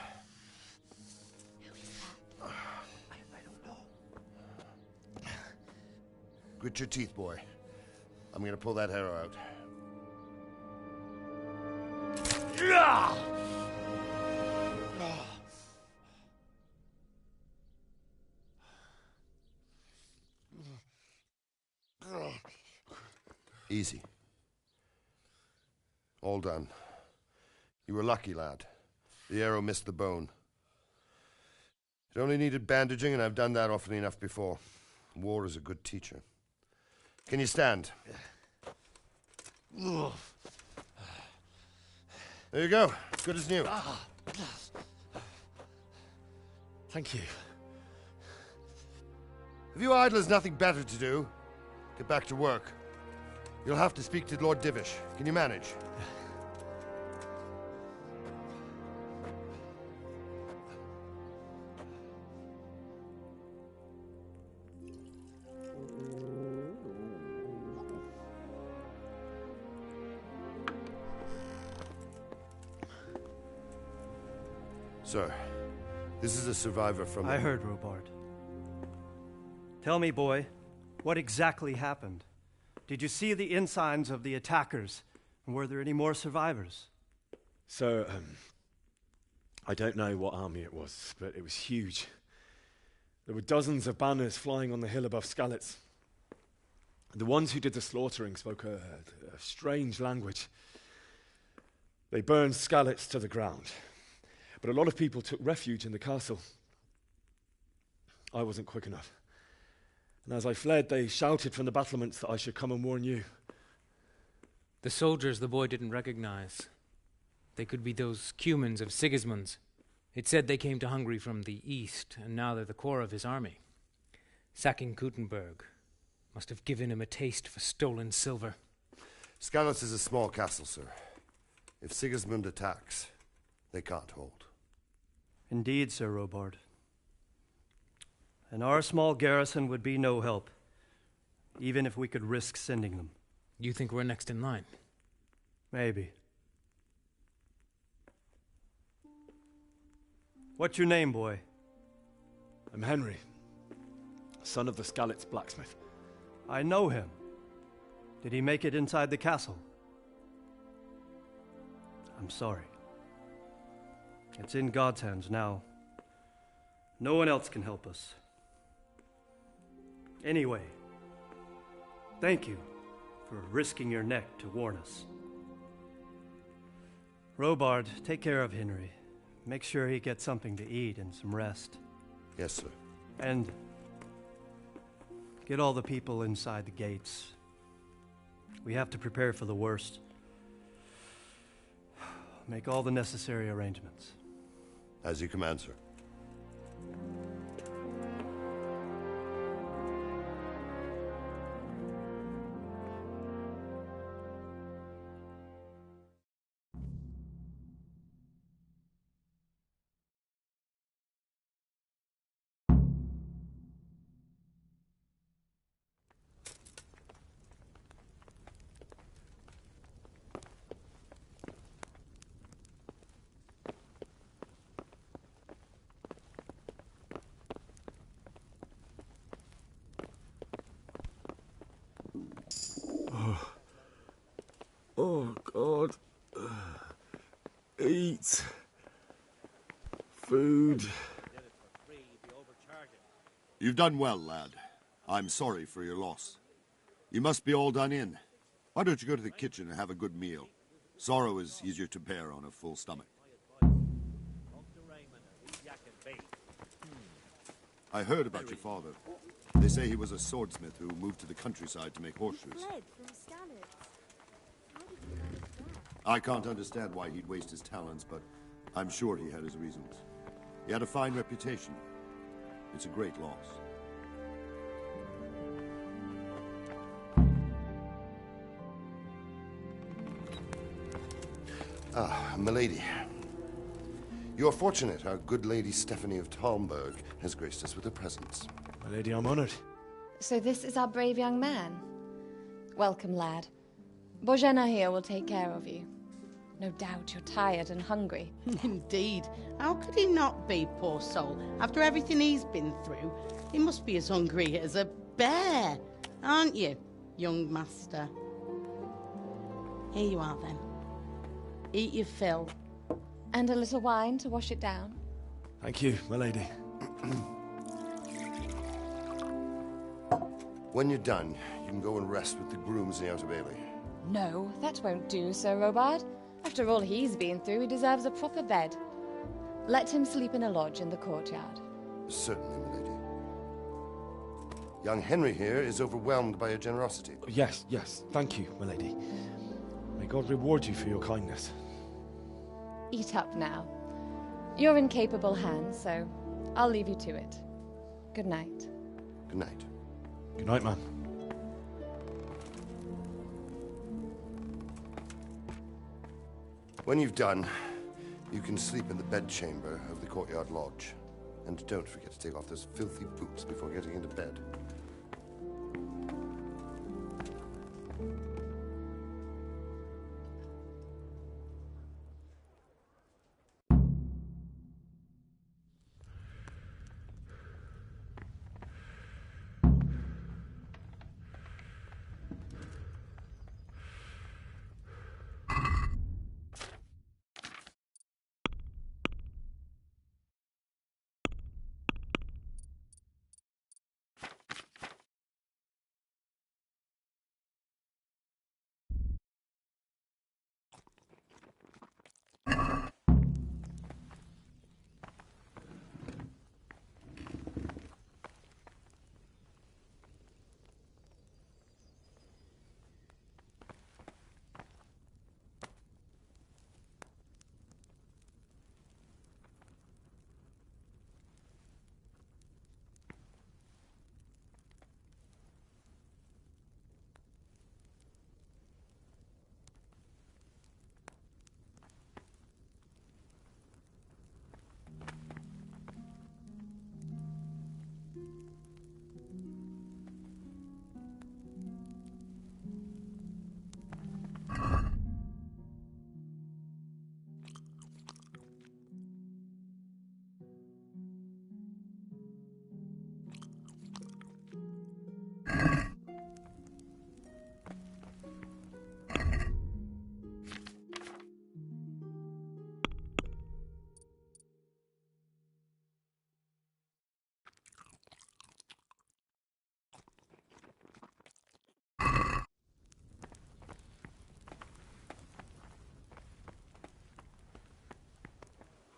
I don't know. Grit your teeth, boy. I'm gonna pull that arrow out. Easy. All done. You were lucky, lad. The arrow missed the bone. It only needed bandaging, and I've done that often enough before. War is a good teacher. Can you stand? There you go. Good as new. Thank you. If you idlers nothing better to do, get back to work. You'll have to speak to Lord Divish. Can you manage? Sir, this is a survivor from... I heard, Robard. Tell me, boy, what exactly happened? Did you see the ensigns of the attackers? And were there any more survivors? So, I don't know what army it was, but it was huge. There were dozens of banners flying on the hill above Skalitz. The ones who did the slaughtering spoke a strange language. They burned Skalitz to the ground. But a lot of people took refuge in the castle. I wasn't quick enough. And as I fled, they shouted from the battlements that I should come and warn you. The soldiers the boy didn't recognize. They could be those Cumans of Sigismund's. It said they came to Hungary from the east, and now they're the core of his army. Sacking Gutenberg must have given him a taste for stolen silver. Skalitz is a small castle, sir. If Sigismund attacks, they can't hold. Indeed, Sir Robard. And our small garrison would be no help, even if we could risk sending them. You think we're next in line? Maybe. What's your name, boy? I'm Henry, son of the Skalitz blacksmith. I know him. Did he make it inside the castle? I'm sorry. It's in God's hands now. No one else can help us. Anyway, thank you for risking your neck to warn us. Robard, take care of Henry. Make sure he gets something to eat and some rest. Yes, sir. And get all the people inside the gates. We have to prepare for the worst. Make all the necessary arrangements. As you command, sir. Eat. Food. You've done well, lad. I'm sorry for your loss. You must be all done in. Why don't you go to the kitchen and have a good meal? Sorrow is easier to bear on a full stomach. I heard about your father. They say he was a swordsmith who moved to the countryside to make horseshoes. I can't understand why he'd waste his talents, but I'm sure he had his reasons. He had a fine reputation. It's a great loss. Ah, milady. You are fortunate our good lady Stephanie of Talmberg has graced us with her presence. My lady, I'm honored. So this is our brave young man. Welcome, lad. Bozhena here will take care of you. No doubt you're tired and hungry. Indeed. How could he not be, poor soul? After everything he's been through, he must be as hungry as a bear, aren't you, young master? Here you are, then. Eat your fill. And a little wine to wash it down. Thank you, my lady. When you're done, you can go and rest with the grooms in the Outer Bailey. No, that won't do, Sir Robard. After all he's been through, he deserves a proper bed. Let him sleep in a lodge in the courtyard. Certainly, my lady. Young Henry here is overwhelmed by your generosity. Yes, yes. Thank you, my lady. May God reward you for your kindness. Eat up now. You're in capable hands, so I'll leave you to it. Good night. Good night. Good night, man. When you've done, you can sleep in the bedchamber of the courtyard lodge. And don't forget to take off those filthy boots before getting into bed.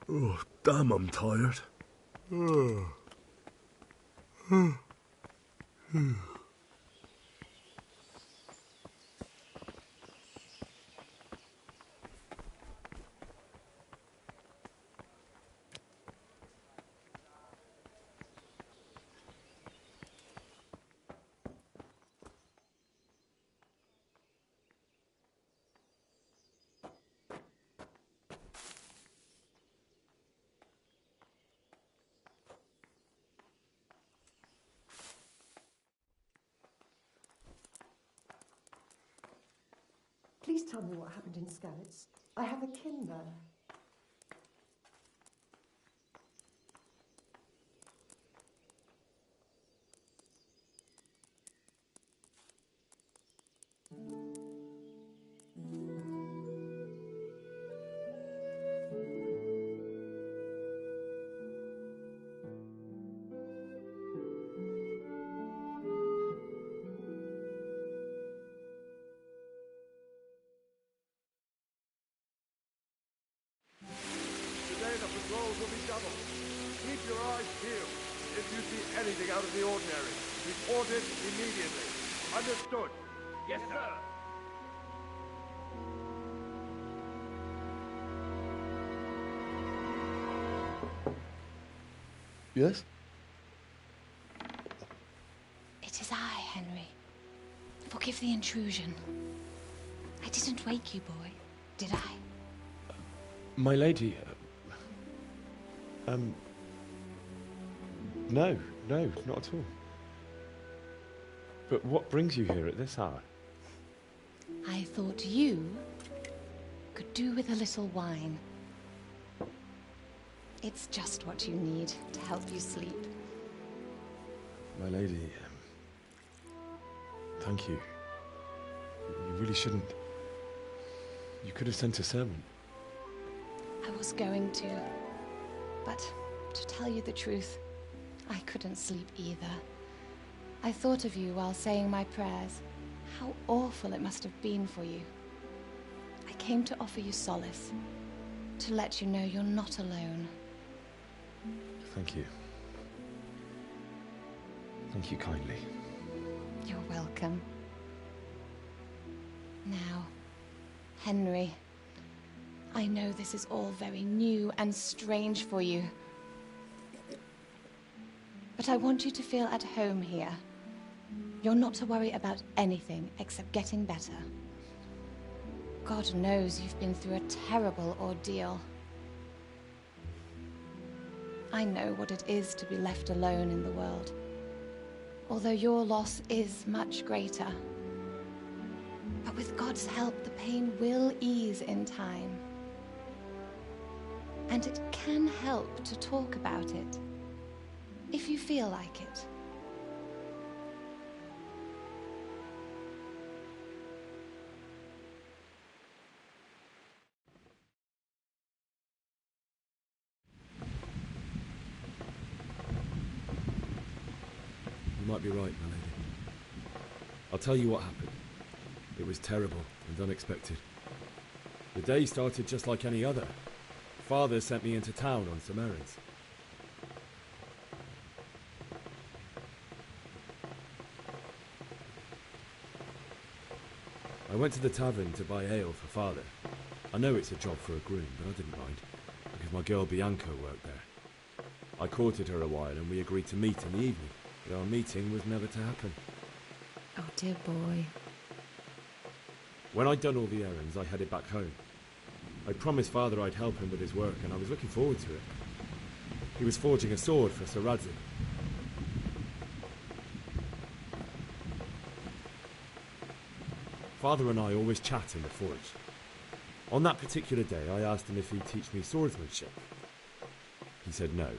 Oh, damn, I'm tired. Please tell me what happened in Skalitz. I have a kin there. Rolls will be doubled. Keep your eyes peeled. If you see anything out of the ordinary, report it immediately. Understood? Yes, sir. Yes? It is I, Henry. Forgive the intrusion. I didn't wake you, boy, did I? My lady... No, not at all. But what brings you here at this hour? I thought you could do with a little wine. It's just what you need to help you sleep. My lady, thank you. You really shouldn't. You could have sent a servant. I was going to, but to tell you the truth, I couldn't sleep either. I thought of you while saying my prayers. How awful it must have been for you. I came to offer you solace, to let you know you're not alone. Thank you. Thank you kindly. You're welcome. Now, Henry, I know this is all very new and strange for you. But I want you to feel at home here. You're not to worry about anything except getting better. God knows you've been through a terrible ordeal. I know what it is to be left alone in the world, although your loss is much greater. But with God's help, the pain will ease in time. And it can help to talk about it, if you feel like it. You might be right, my lady. I'll tell you what happened. It was terrible and unexpected. The day started just like any other. Father sent me into town on some errands. I went to the tavern to buy ale for Father. I know it's a job for a groom, but I didn't mind, because my girl Bianca worked there. I courted her a while and we agreed to meet in the evening, but our meeting was never to happen. Oh, dear boy. When I'd done all the errands, I headed back home. I promised Father I'd help him with his work, and I was looking forward to it. He was forging a sword for Sir Radzig. Father and I always chat in the forge. On that particular day, I asked him if he'd teach me swordsmanship. He said no.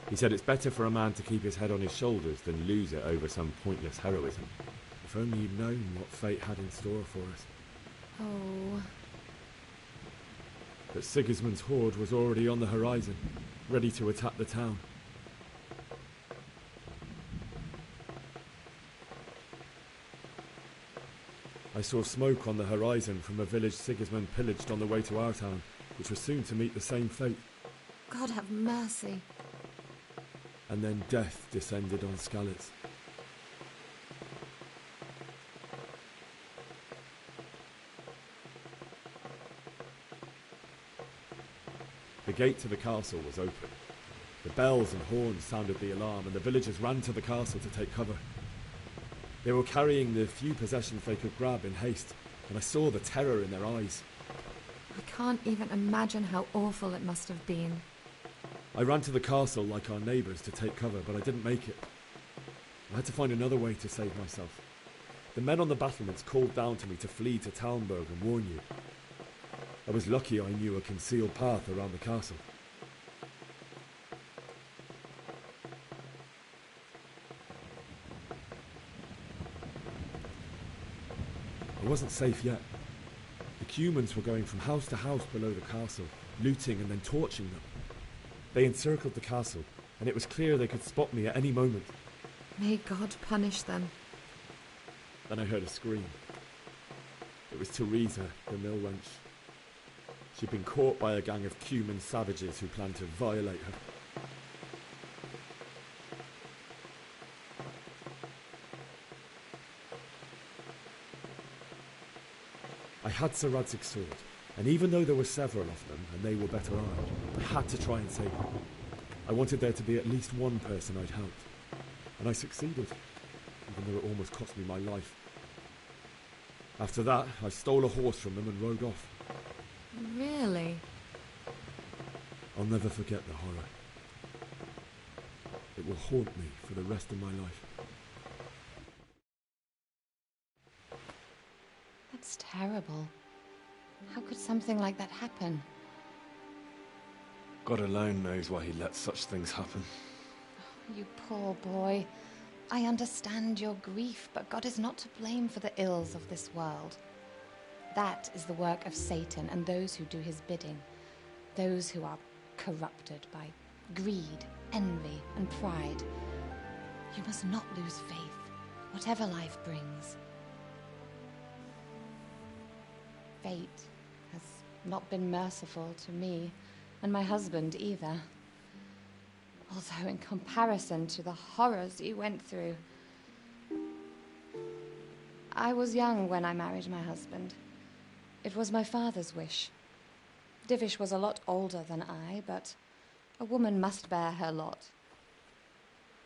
He said it's better for a man to keep his head on his shoulders than lose it over some pointless heroism. If only you'd known what fate had in store for us. Oh. But Sigismund's horde was already on the horizon, ready to attack the town. I saw smoke on the horizon from a village Sigismund pillaged on the way to our town, which was soon to meet the same fate. God have mercy. And then death descended on Skalitz. The gate to the castle was open. The bells and horns sounded the alarm, and the villagers ran to the castle to take cover. They were carrying the few possessions they could grab in haste, and I saw the terror in their eyes. I can't even imagine how awful it must have been. I ran to the castle like our neighbours to take cover, but I didn't make it. I had to find another way to save myself. The men on the battlements called down to me to flee to Talmberg and warn you. I was lucky I knew a concealed path around the castle. I wasn't safe yet. The Cumans were going from house to house below the castle, looting and then torching them. They encircled the castle, and it was clear they could spot me at any moment. May God punish them. Then I heard a scream. It was Teresa, the mill wench. She'd been caught by a gang of Cuman savages who planned to violate her. I had Sir Radzig's sword, and even though there were several of them, and they were better armed, I had to try and save her. I wanted there to be at least one person I'd helped, and I succeeded, even though it almost cost me my life. After that, I stole a horse from them and rode off. Really? I'll never forget the horror. It will haunt me for the rest of my life. That's terrible. How could something like that happen? God alone knows why he lets such things happen. You poor boy. I understand your grief, but God is not to blame for the ills of this world. That is the work of Satan and those who do his bidding. Those who are corrupted by greed, envy, and pride. You must not lose faith, whatever life brings. Fate has not been merciful to me, and my husband either. Although in comparison to the horrors you went through. I was young when I married my husband. It was my father's wish. Divish was a lot older than I, but a woman must bear her lot.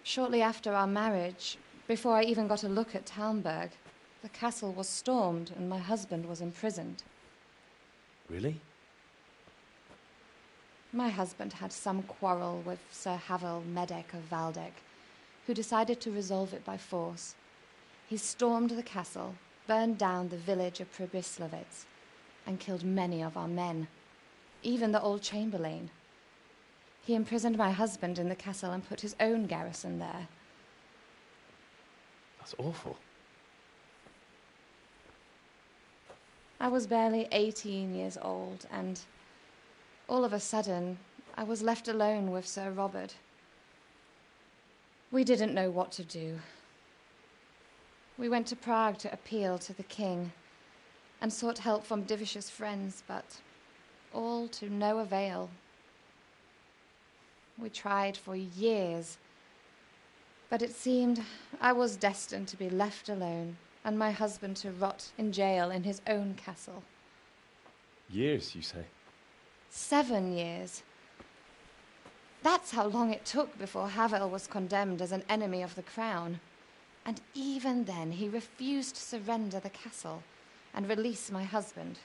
Shortly after our marriage, before I even got a look at Talmberg, the castle was stormed and my husband was imprisoned. Really? My husband had some quarrel with Sir Havel Medek of Valdek, who decided to resolve it by force. He stormed the castle, burned down the village of Pribyslavitz, and killed many of our men, even the old chamberlain. He imprisoned my husband in the castle and put his own garrison there. That's awful. I was barely 18 years old, and all of a sudden, I was left alone with Sir Robert. We didn't know what to do. We went to Prague to appeal to the king and sought help from Divish's friends, but all to no avail. We tried for years, but it seemed I was destined to be left alone and my husband to rot in jail in his own castle. Years, you say? 7 years. That's how long it took before Havel was condemned as an enemy of the crown. And even then, he refused to surrender the castle and release my husband.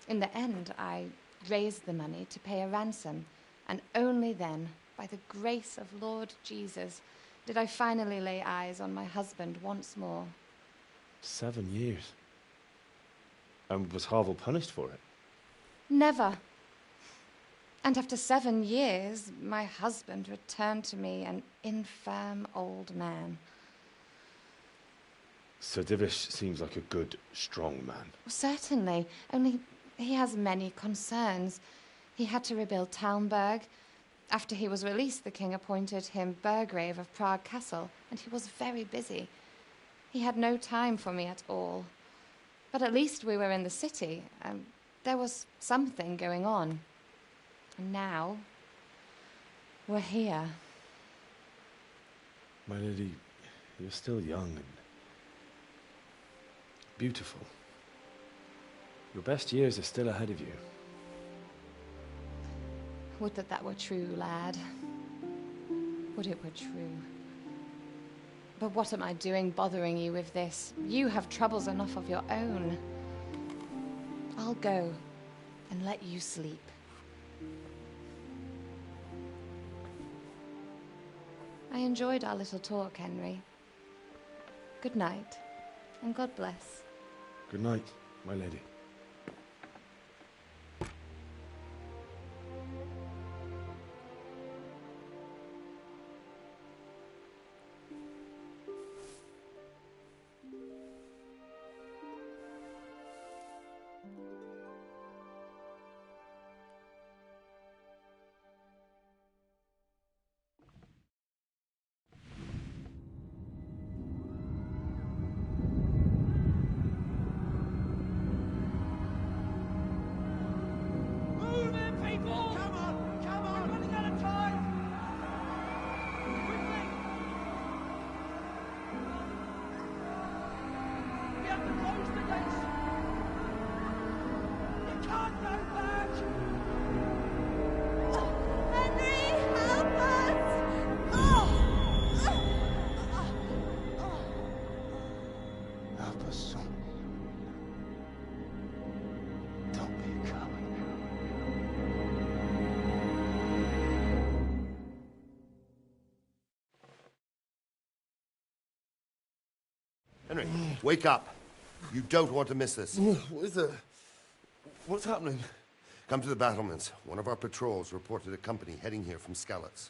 In the end, I raised the money to pay a ransom, and only then, by the grace of Lord Jesus, did I finally lay eyes on my husband once more. 7 years? And was Havel punished for it? Never. And after 7 years, my husband returned to me an infirm old man. Sir Divish seems like a good, strong man. Certainly, only he has many concerns. He had to rebuild Talmberg. After he was released, the king appointed him Burgrave of Prague Castle, and he was very busy. He had no time for me at all. But at least we were in the city, and there was something going on. And now, we're here. My lady, you're still young and beautiful. Your best years are still ahead of you. Would that that were true, lad. Would it were true. But what am I doing bothering you with this? You have troubles enough of your own. I'll go and let you sleep. I enjoyed our little talk, Henry. Good night, and God bless. Good night, my lady. people! Come on! Come on! We're running out of time! Quickly! We have to close the gates! You can't go back! Henry, help us! Help us, son. Don't be a coward. Henry, wake up. You don't want to miss this. What is it? What's happening? Come to the battlements. One of our patrols reported a company heading here from Skalitz.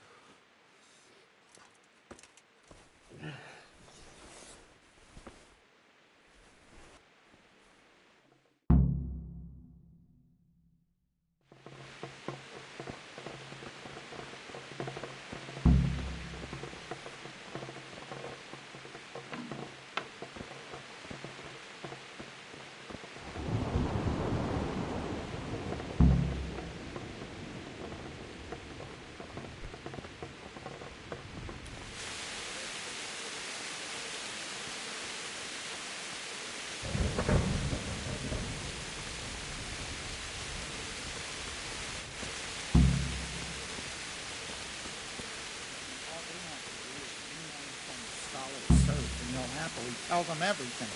Happily tell them everything.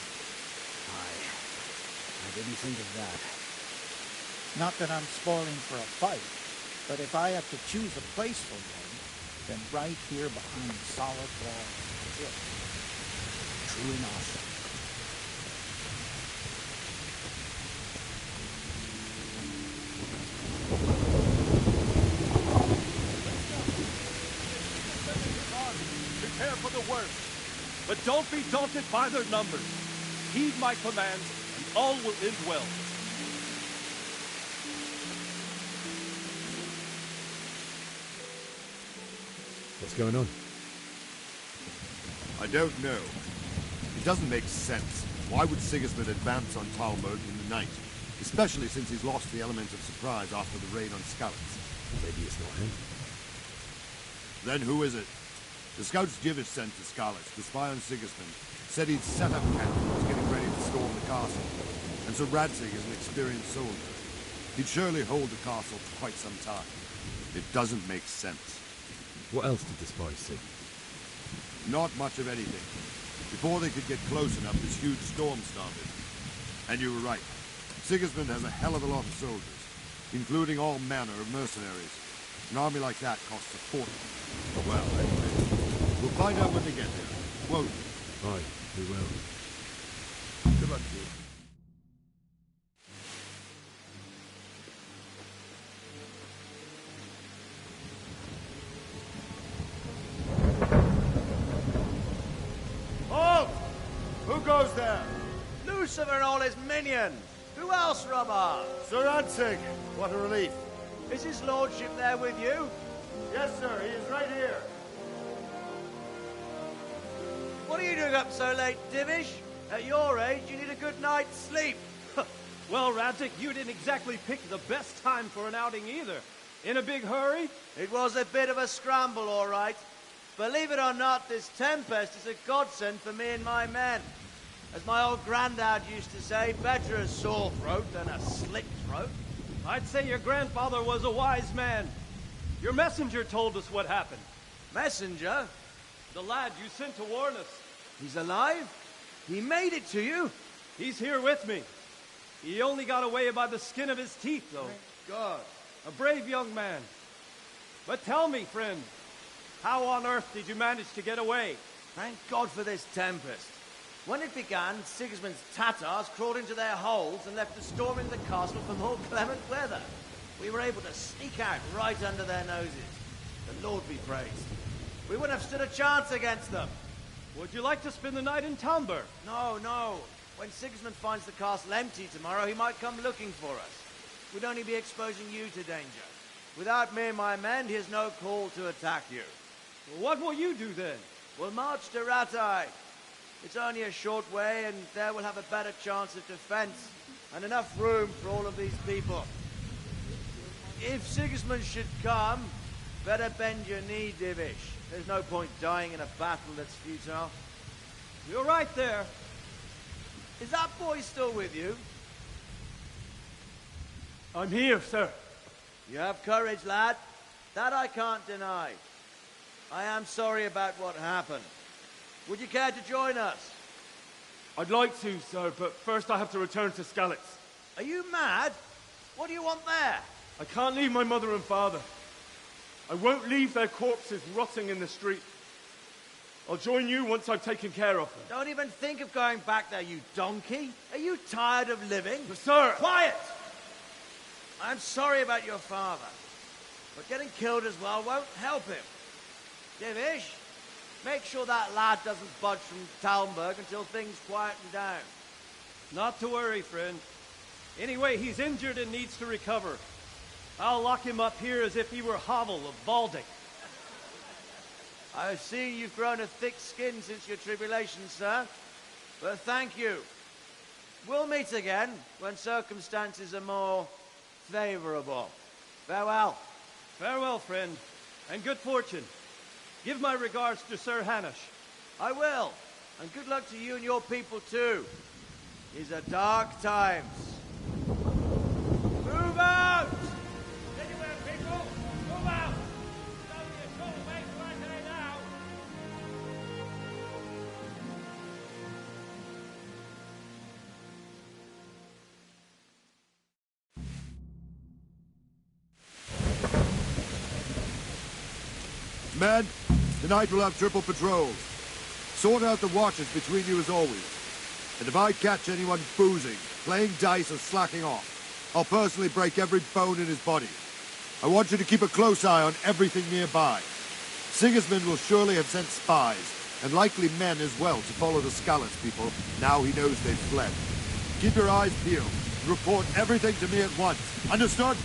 I didn't think of that. Not that I'm spoiling for a fight, but if I have to choose a place for one, then right here behind the solid wall is it. True enough. Prepare for the worst. But don't be daunted by their numbers. Heed my commands, and all will end well. What's going on? I don't know. It doesn't make sense. Why would Sigismund advance on Talmud in the night? Especially since he's lost the element of surprise after the raid on Skalitz. Maybe it's not him. Then who is it? The scouts Jivish sent to Skalitz to spy on Sigismund said he'd set up camp and was getting ready to storm the castle. And so Radzig is an experienced soldier. He'd surely hold the castle for quite some time. It doesn't make sense. What else did the spies see? Not much of anything. Before they could get close enough, this huge storm started. And you were right. Sigismund has a hell of a lot of soldiers, including all manner of mercenaries. An army like that costs a fortune. Well, anyway, we'll find out when they get there, won't we? Aye, we will. Good luck to you. Halt! Who goes there? Lucifer and all his minions. Who else, Robert? Sir Radzig, what a relief. Is his lordship there with you? Yes, sir, he is right here. What are you doing up so late, Divish? At your age, you need a good night's sleep. Well, Radzig, you didn't exactly pick the best time for an outing either. In a big hurry? It was a bit of a scramble, all right. Believe it or not, this tempest is a godsend for me and my men. As my old granddad used to say, better a sore throat than a slit throat. I'd say your grandfather was a wise man. Your messenger told us what happened. Messenger? The lad you sent to warn us. He's alive? He made it to you? He's here with me. He only got away by the skin of his teeth, though. Thank God. A brave young man. But tell me, friend, how on earth did you manage to get away? Thank God for this tempest. When it began, Sigismund's Tatars crawled into their holes and left us storming the castle for more clement weather. We were able to sneak out right under their noses. The Lord be praised. We wouldn't have stood a chance against them. Would you like to spend the night in Talmud? No, no. When Sigismund finds the castle empty tomorrow, he might come looking for us. We'd only be exposing you to danger. Without me and my men, he has no call to attack you. Well, what will you do then? We'll march to Ratai. It's only a short way, and there we'll have a better chance of defense, and enough room for all of these people. If Sigismund should come, better bend your knee, Divish. There's no point dying in a battle that's futile. You're right there. Is that boy still with you? I'm here, sir. You have courage, lad. That I can't deny. I am sorry about what happened. Would you care to join us? I'd like to, sir, but first I have to return to Skalitz. Are you mad? What do you want there? I can't leave my mother and father. I won't leave their corpses rotting in the street. I'll join you once I've taken care of them. Don't even think of going back there, you donkey. Are you tired of living? But sir! Quiet! I'm sorry about your father, but getting killed as well won't help him. Divish, make sure that lad doesn't budge from Talmberg until things quieten down. Not to worry, friend. Anyway, he's injured and needs to recover. I'll lock him up here as if he were Havel of Baldic. I see you've grown a thick skin since your tribulation, sir. But thank you. We'll meet again when circumstances are more favorable. Farewell. Farewell, friend, and good fortune. Give my regards to Sir Hanush. I will. And good luck to you and your people, too. These are dark times. Move out! Anywhere, people! Move out! It's only a short way to Anthony now! Men, tonight we'll have triple patrols. Sort out the watches between you as always. And if I catch anyone boozing, playing dice or slacking off, I'll personally break every bone in his body. I want you to keep a close eye on everything nearby. Sigismund will surely have sent spies, and likely men as well, to follow the Skalitz people, now he knows they've fled. Keep your eyes peeled, and report everything to me at once. Understood?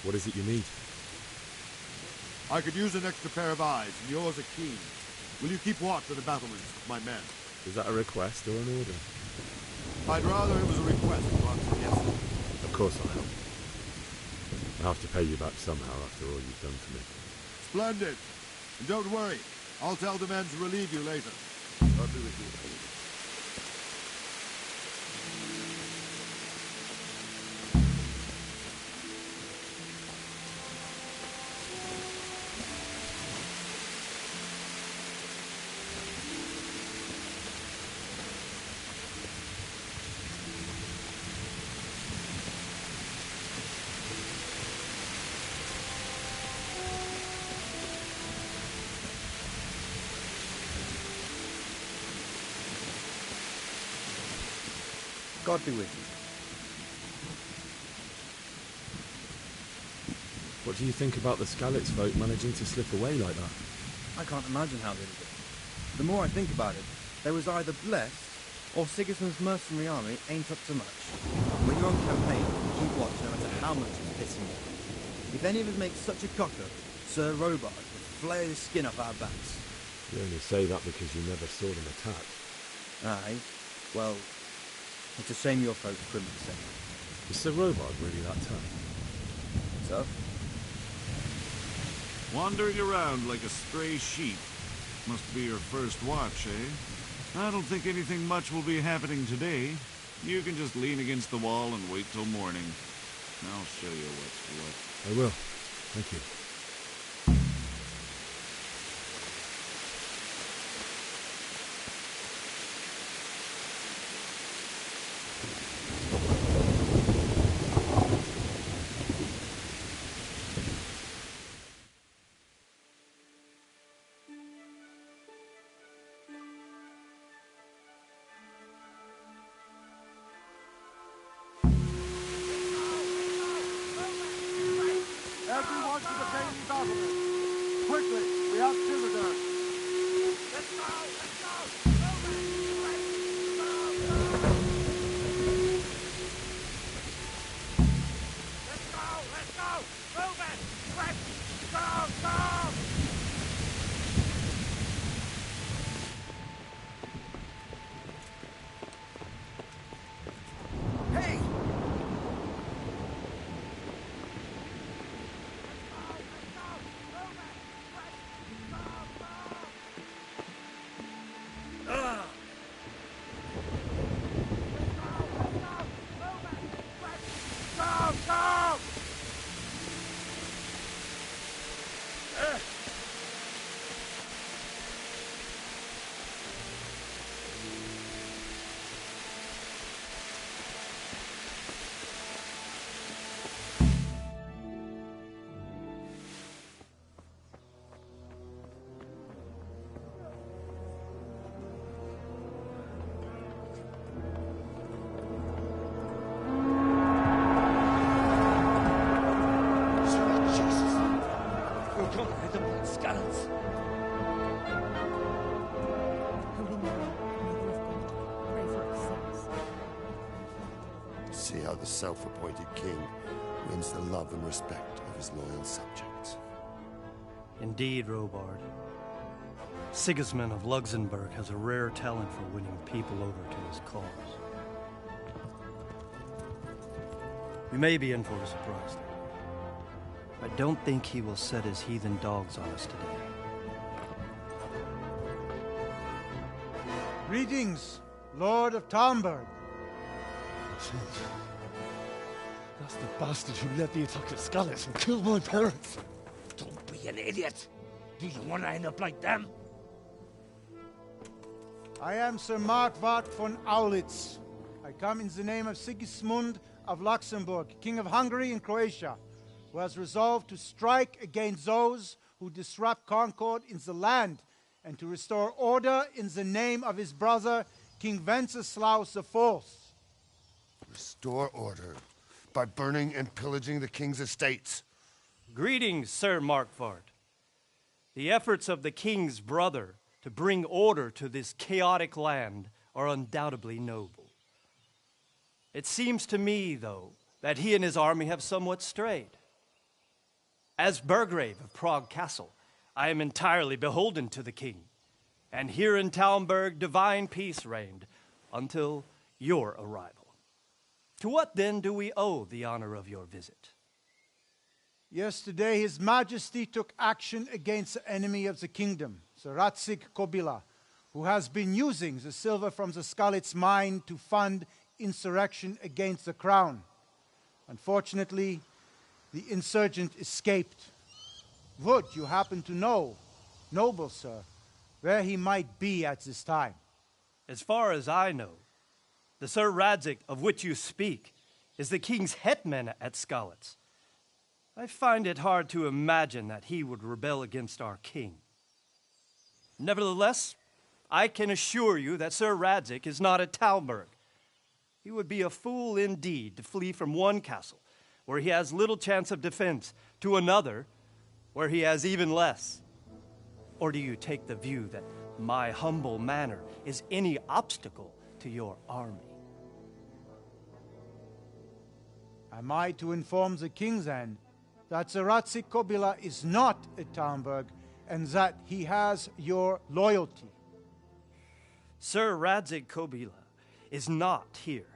What is it you need? I could use an extra pair of eyes, and yours are keen. Will you keep watch of the battlements, my men? Is that a request or an order? I'd rather it was a request rather than yes. Of course I'll help. I'll have to pay you back somehow after all you've done for me. Splendid. And don't worry, I'll tell the men to relieve you later. I'll be with you. God be with you. What do you think about the Skalitz folk managing to slip away like that? I can't imagine how they did it. The more I think about it, they was either blessed, or Sigismund's mercenary army ain't up to much. When you're on campaign, keep watch no matter how much it's pissing you. If any of us make such a cock-up, Sir Robard would flare the skin off our backs. You only say that because you never saw them attack. Aye, well, it's a shame your folks couldn't have said. Is Sir Robard really that tough? Tough? Wandering around like a stray sheep. Must be your first watch, eh? I don't think anything much will be happening today. You can just lean against the wall and wait till morning. I'll show you what's what. I will. Thank you. Everyone to the main battlement! Quickly, we have visitors! Let's go! Let's go! Let's go! Move it! Quick! Go! Go! Skalitz. Holy Mary, Mother of God, pray for us sinners. See how the self-appointed king wins the love and respect of his loyal subjects. Indeed, Robard. Sigismund of Luxembourg has a rare talent for winning people over to his cause. We may be in for a surprise, though. I don't think he will set his heathen dogs on us today. Greetings, Lord of Talmberg. That's the bastard who led the attack at Skalitz and killed my parents. Don't be an idiot. Do you want to end up like them? I am Sir Markwart von Aulitz. I come in the name of Sigismund of Luxembourg, King of Hungary and Croatia, who has resolved to strike against those who disrupt concord in the land and to restore order in the name of his brother, King Wenceslaus IV. Restore order by burning and pillaging the king's estates. Greetings, Sir Markwart. The efforts of the king's brother to bring order to this chaotic land are undoubtedly noble. It seems to me, though, that he and his army have somewhat strayed. As Burgrave of Prague Castle, I am entirely beholden to the king, and here in Talmberg divine peace reigned until your arrival. To what then do we owe the honor of your visit? Yesterday, His Majesty took action against the enemy of the kingdom, Sir Radzig Kobyla, who has been using the silver from the Skalitz mine to fund insurrection against the crown. Unfortunately, the insurgent escaped. Would you happen to know, noble sir, where he might be at this time? As far as I know, the Sir Radzig of which you speak is the king's hetman at Skalitz. I find it hard to imagine that he would rebel against our king. Nevertheless, I can assure you that Sir Radzig is not at Talmberg. He would be a fool indeed to flee from one castle, where he has little chance of defense, to another, where he has even less. Or do you take the view that my humble manner is any obstacle to your army? Am I to inform the king then that Sir Radzig Kobyla is not at Talmberg and that he has your loyalty? Sir Radzig Kobyla is not here,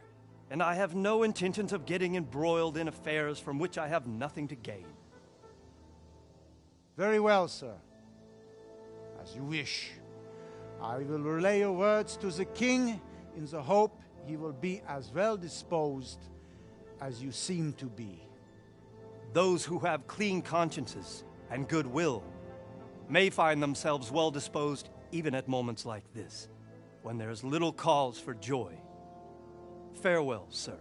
and I have no intentions of getting embroiled in affairs from which I have nothing to gain. Very well, sir. As you wish. I will relay your words to the king in the hope he will be as well disposed as you seem to be. Those who have clean consciences and goodwill may find themselves well disposed even at moments like this, when there is little cause for joy. Farewell, sir.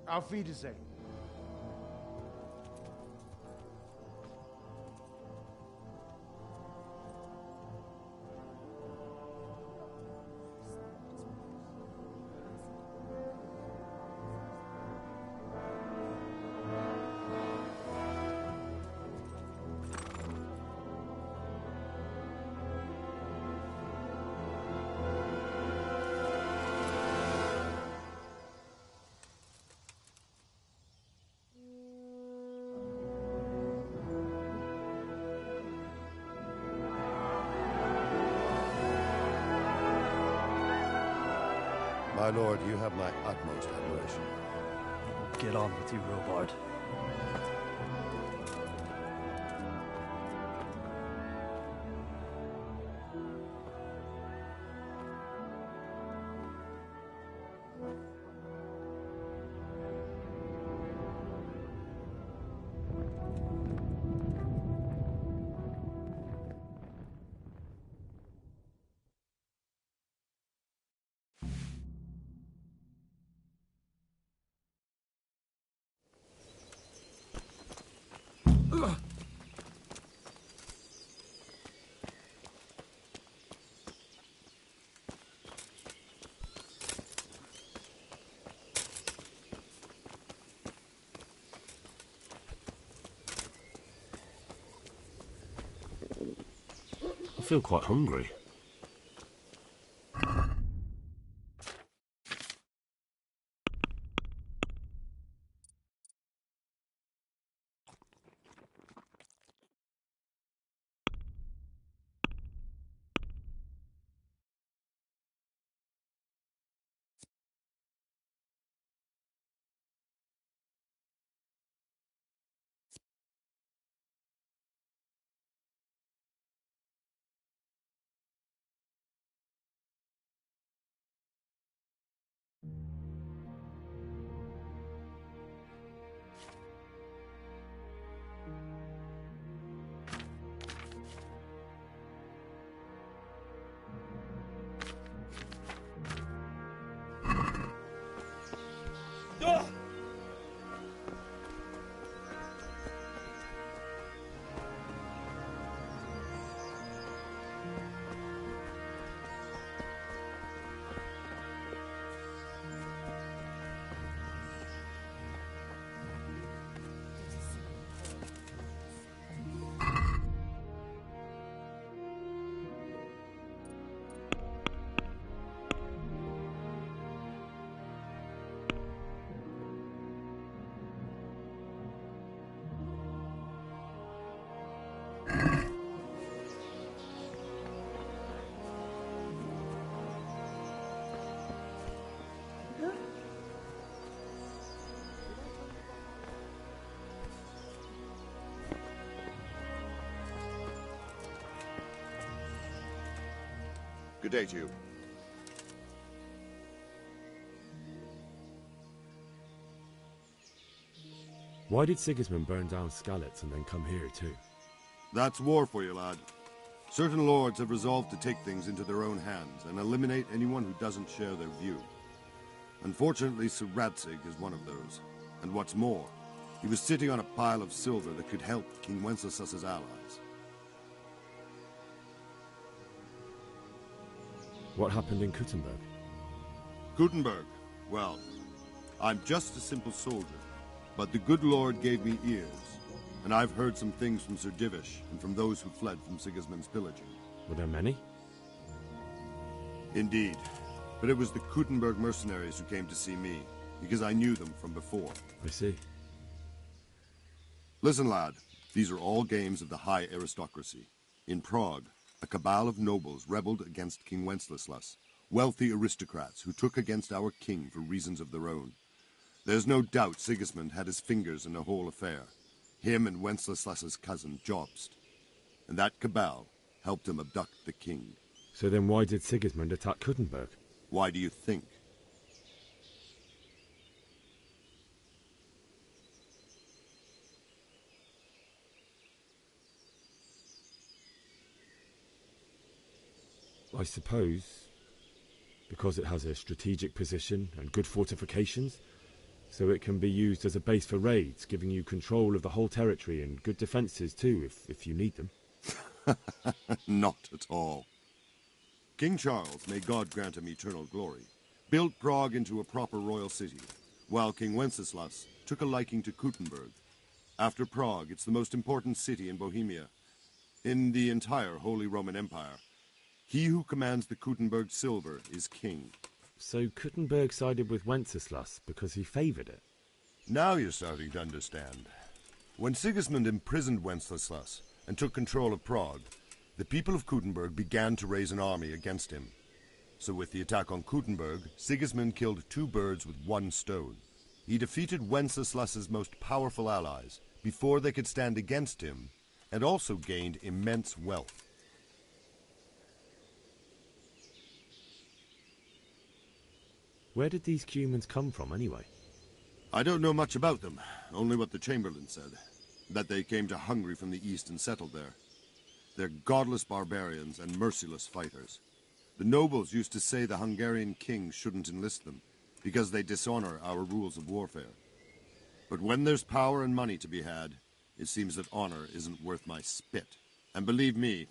Auf Wiedersehen. My lord, you have my utmost admiration. Get on with you, Robard. feel quite hungry. Good day to you. Why did Sigismund burn down Skalitz and then come here too? That's war for you, lad. Certain lords have resolved to take things into their own hands and eliminate anyone who doesn't share their view. Unfortunately, Sir Radzig is one of those. And what's more, he was sitting on a pile of silver that could help King Wenceslas's allies. What happened in Kuttenberg? Kuttenberg? Well, I'm just a simple soldier, but the good Lord gave me ears, and I've heard some things from Sir Divish and from those who fled from Sigismund's pillaging. Were there many? Indeed, but it was the Kuttenberg mercenaries who came to see me, because I knew them from before. I see. Listen, lad, these are all games of the high aristocracy. In Prague, a cabal of nobles rebelled against King Wenceslas, wealthy aristocrats who took against our king for reasons of their own. There's no doubt Sigismund had his fingers in the whole affair. Him and Wenceslas's cousin, Jobst. And that cabal helped him abduct the king. So then why did Sigismund attack Kuttenberg? Why do you think? I suppose because it has a strategic position and good fortifications, so it can be used as a base for raids, giving you control of the whole territory and good defences too, if you need them. Not at all. King Charles, may God grant him eternal glory, built Prague into a proper royal city, while King Wenceslas took a liking to Kuttenberg. After Prague, it's the most important city in Bohemia, in the entire Holy Roman Empire. He who commands the Kuttenberg silver is king. So Kuttenberg sided with Wenceslas because he favoured it? Now you're starting to understand. When Sigismund imprisoned Wenceslas and took control of Prague, the people of Kuttenberg began to raise an army against him. So with the attack on Kuttenberg, Sigismund killed two birds with one stone. He defeated Wenceslas's most powerful allies before they could stand against him, and also gained immense wealth. Where did these Cumans come from, anyway? I don't know much about them, only what the Chamberlain said. That they came to Hungary from the east and settled there. They're godless barbarians and merciless fighters. The nobles used to say the Hungarian king shouldn't enlist them, because they dishonor our rules of warfare. But when there's power and money to be had, it seems that honor isn't worth my spit. And believe me,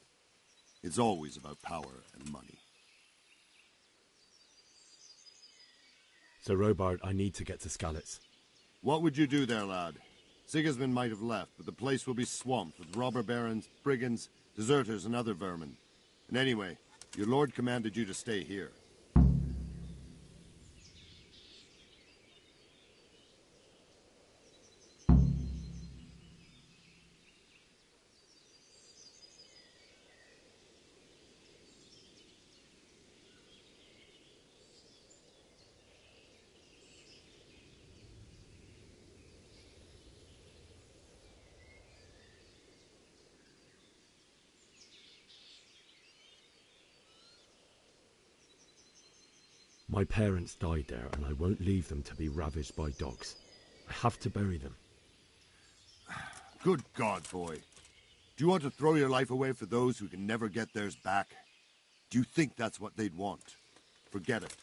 it's always about power and money. So, Robard, I need to get to Skalitz. What would you do there, lad? Sigismund might have left, but the place will be swamped with robber barons, brigands, deserters, and other vermin. And anyway, your lord commanded you to stay here. My parents died there, and I won't leave them to be ravaged by dogs. I have to bury them. Good God, boy. Do you want to throw your life away for those who can never get theirs back? Do you think that's what they'd want? Forget it.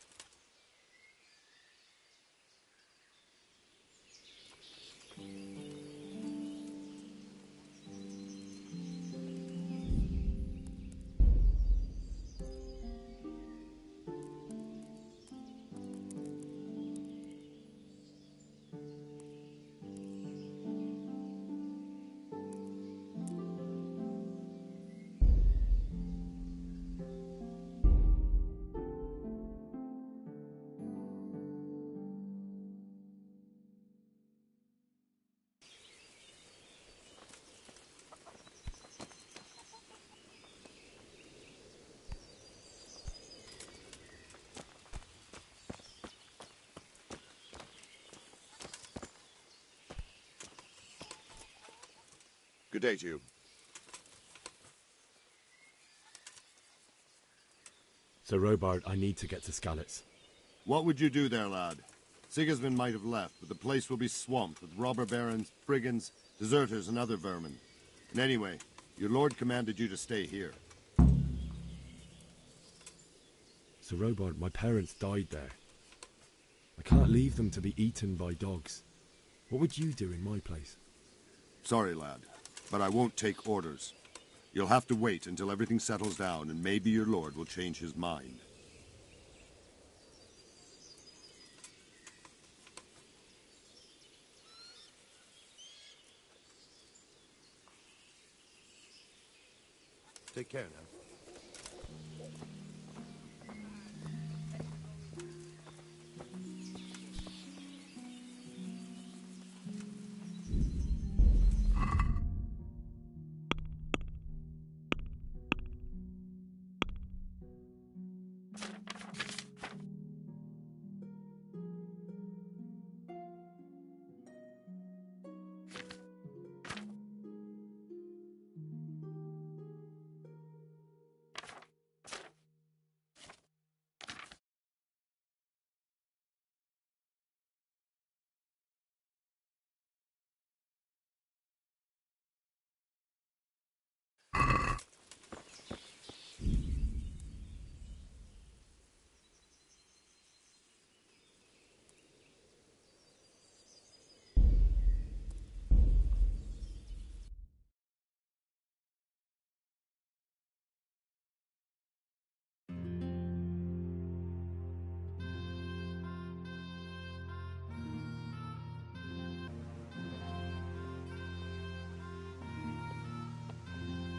Good day to you. Sir Robard, I need to get to Skalitz. What would you do there, lad? Sigismund might have left, but the place will be swamped with robber barons, brigands, deserters, and other vermin. And anyway, your lord commanded you to stay here. Sir Robard, my parents died there. I can't leave them to be eaten by dogs. What would you do in my place? Sorry, lad, but I won't take orders. You'll have to wait until everything settles down, and maybe your lord will change his mind. Take care now.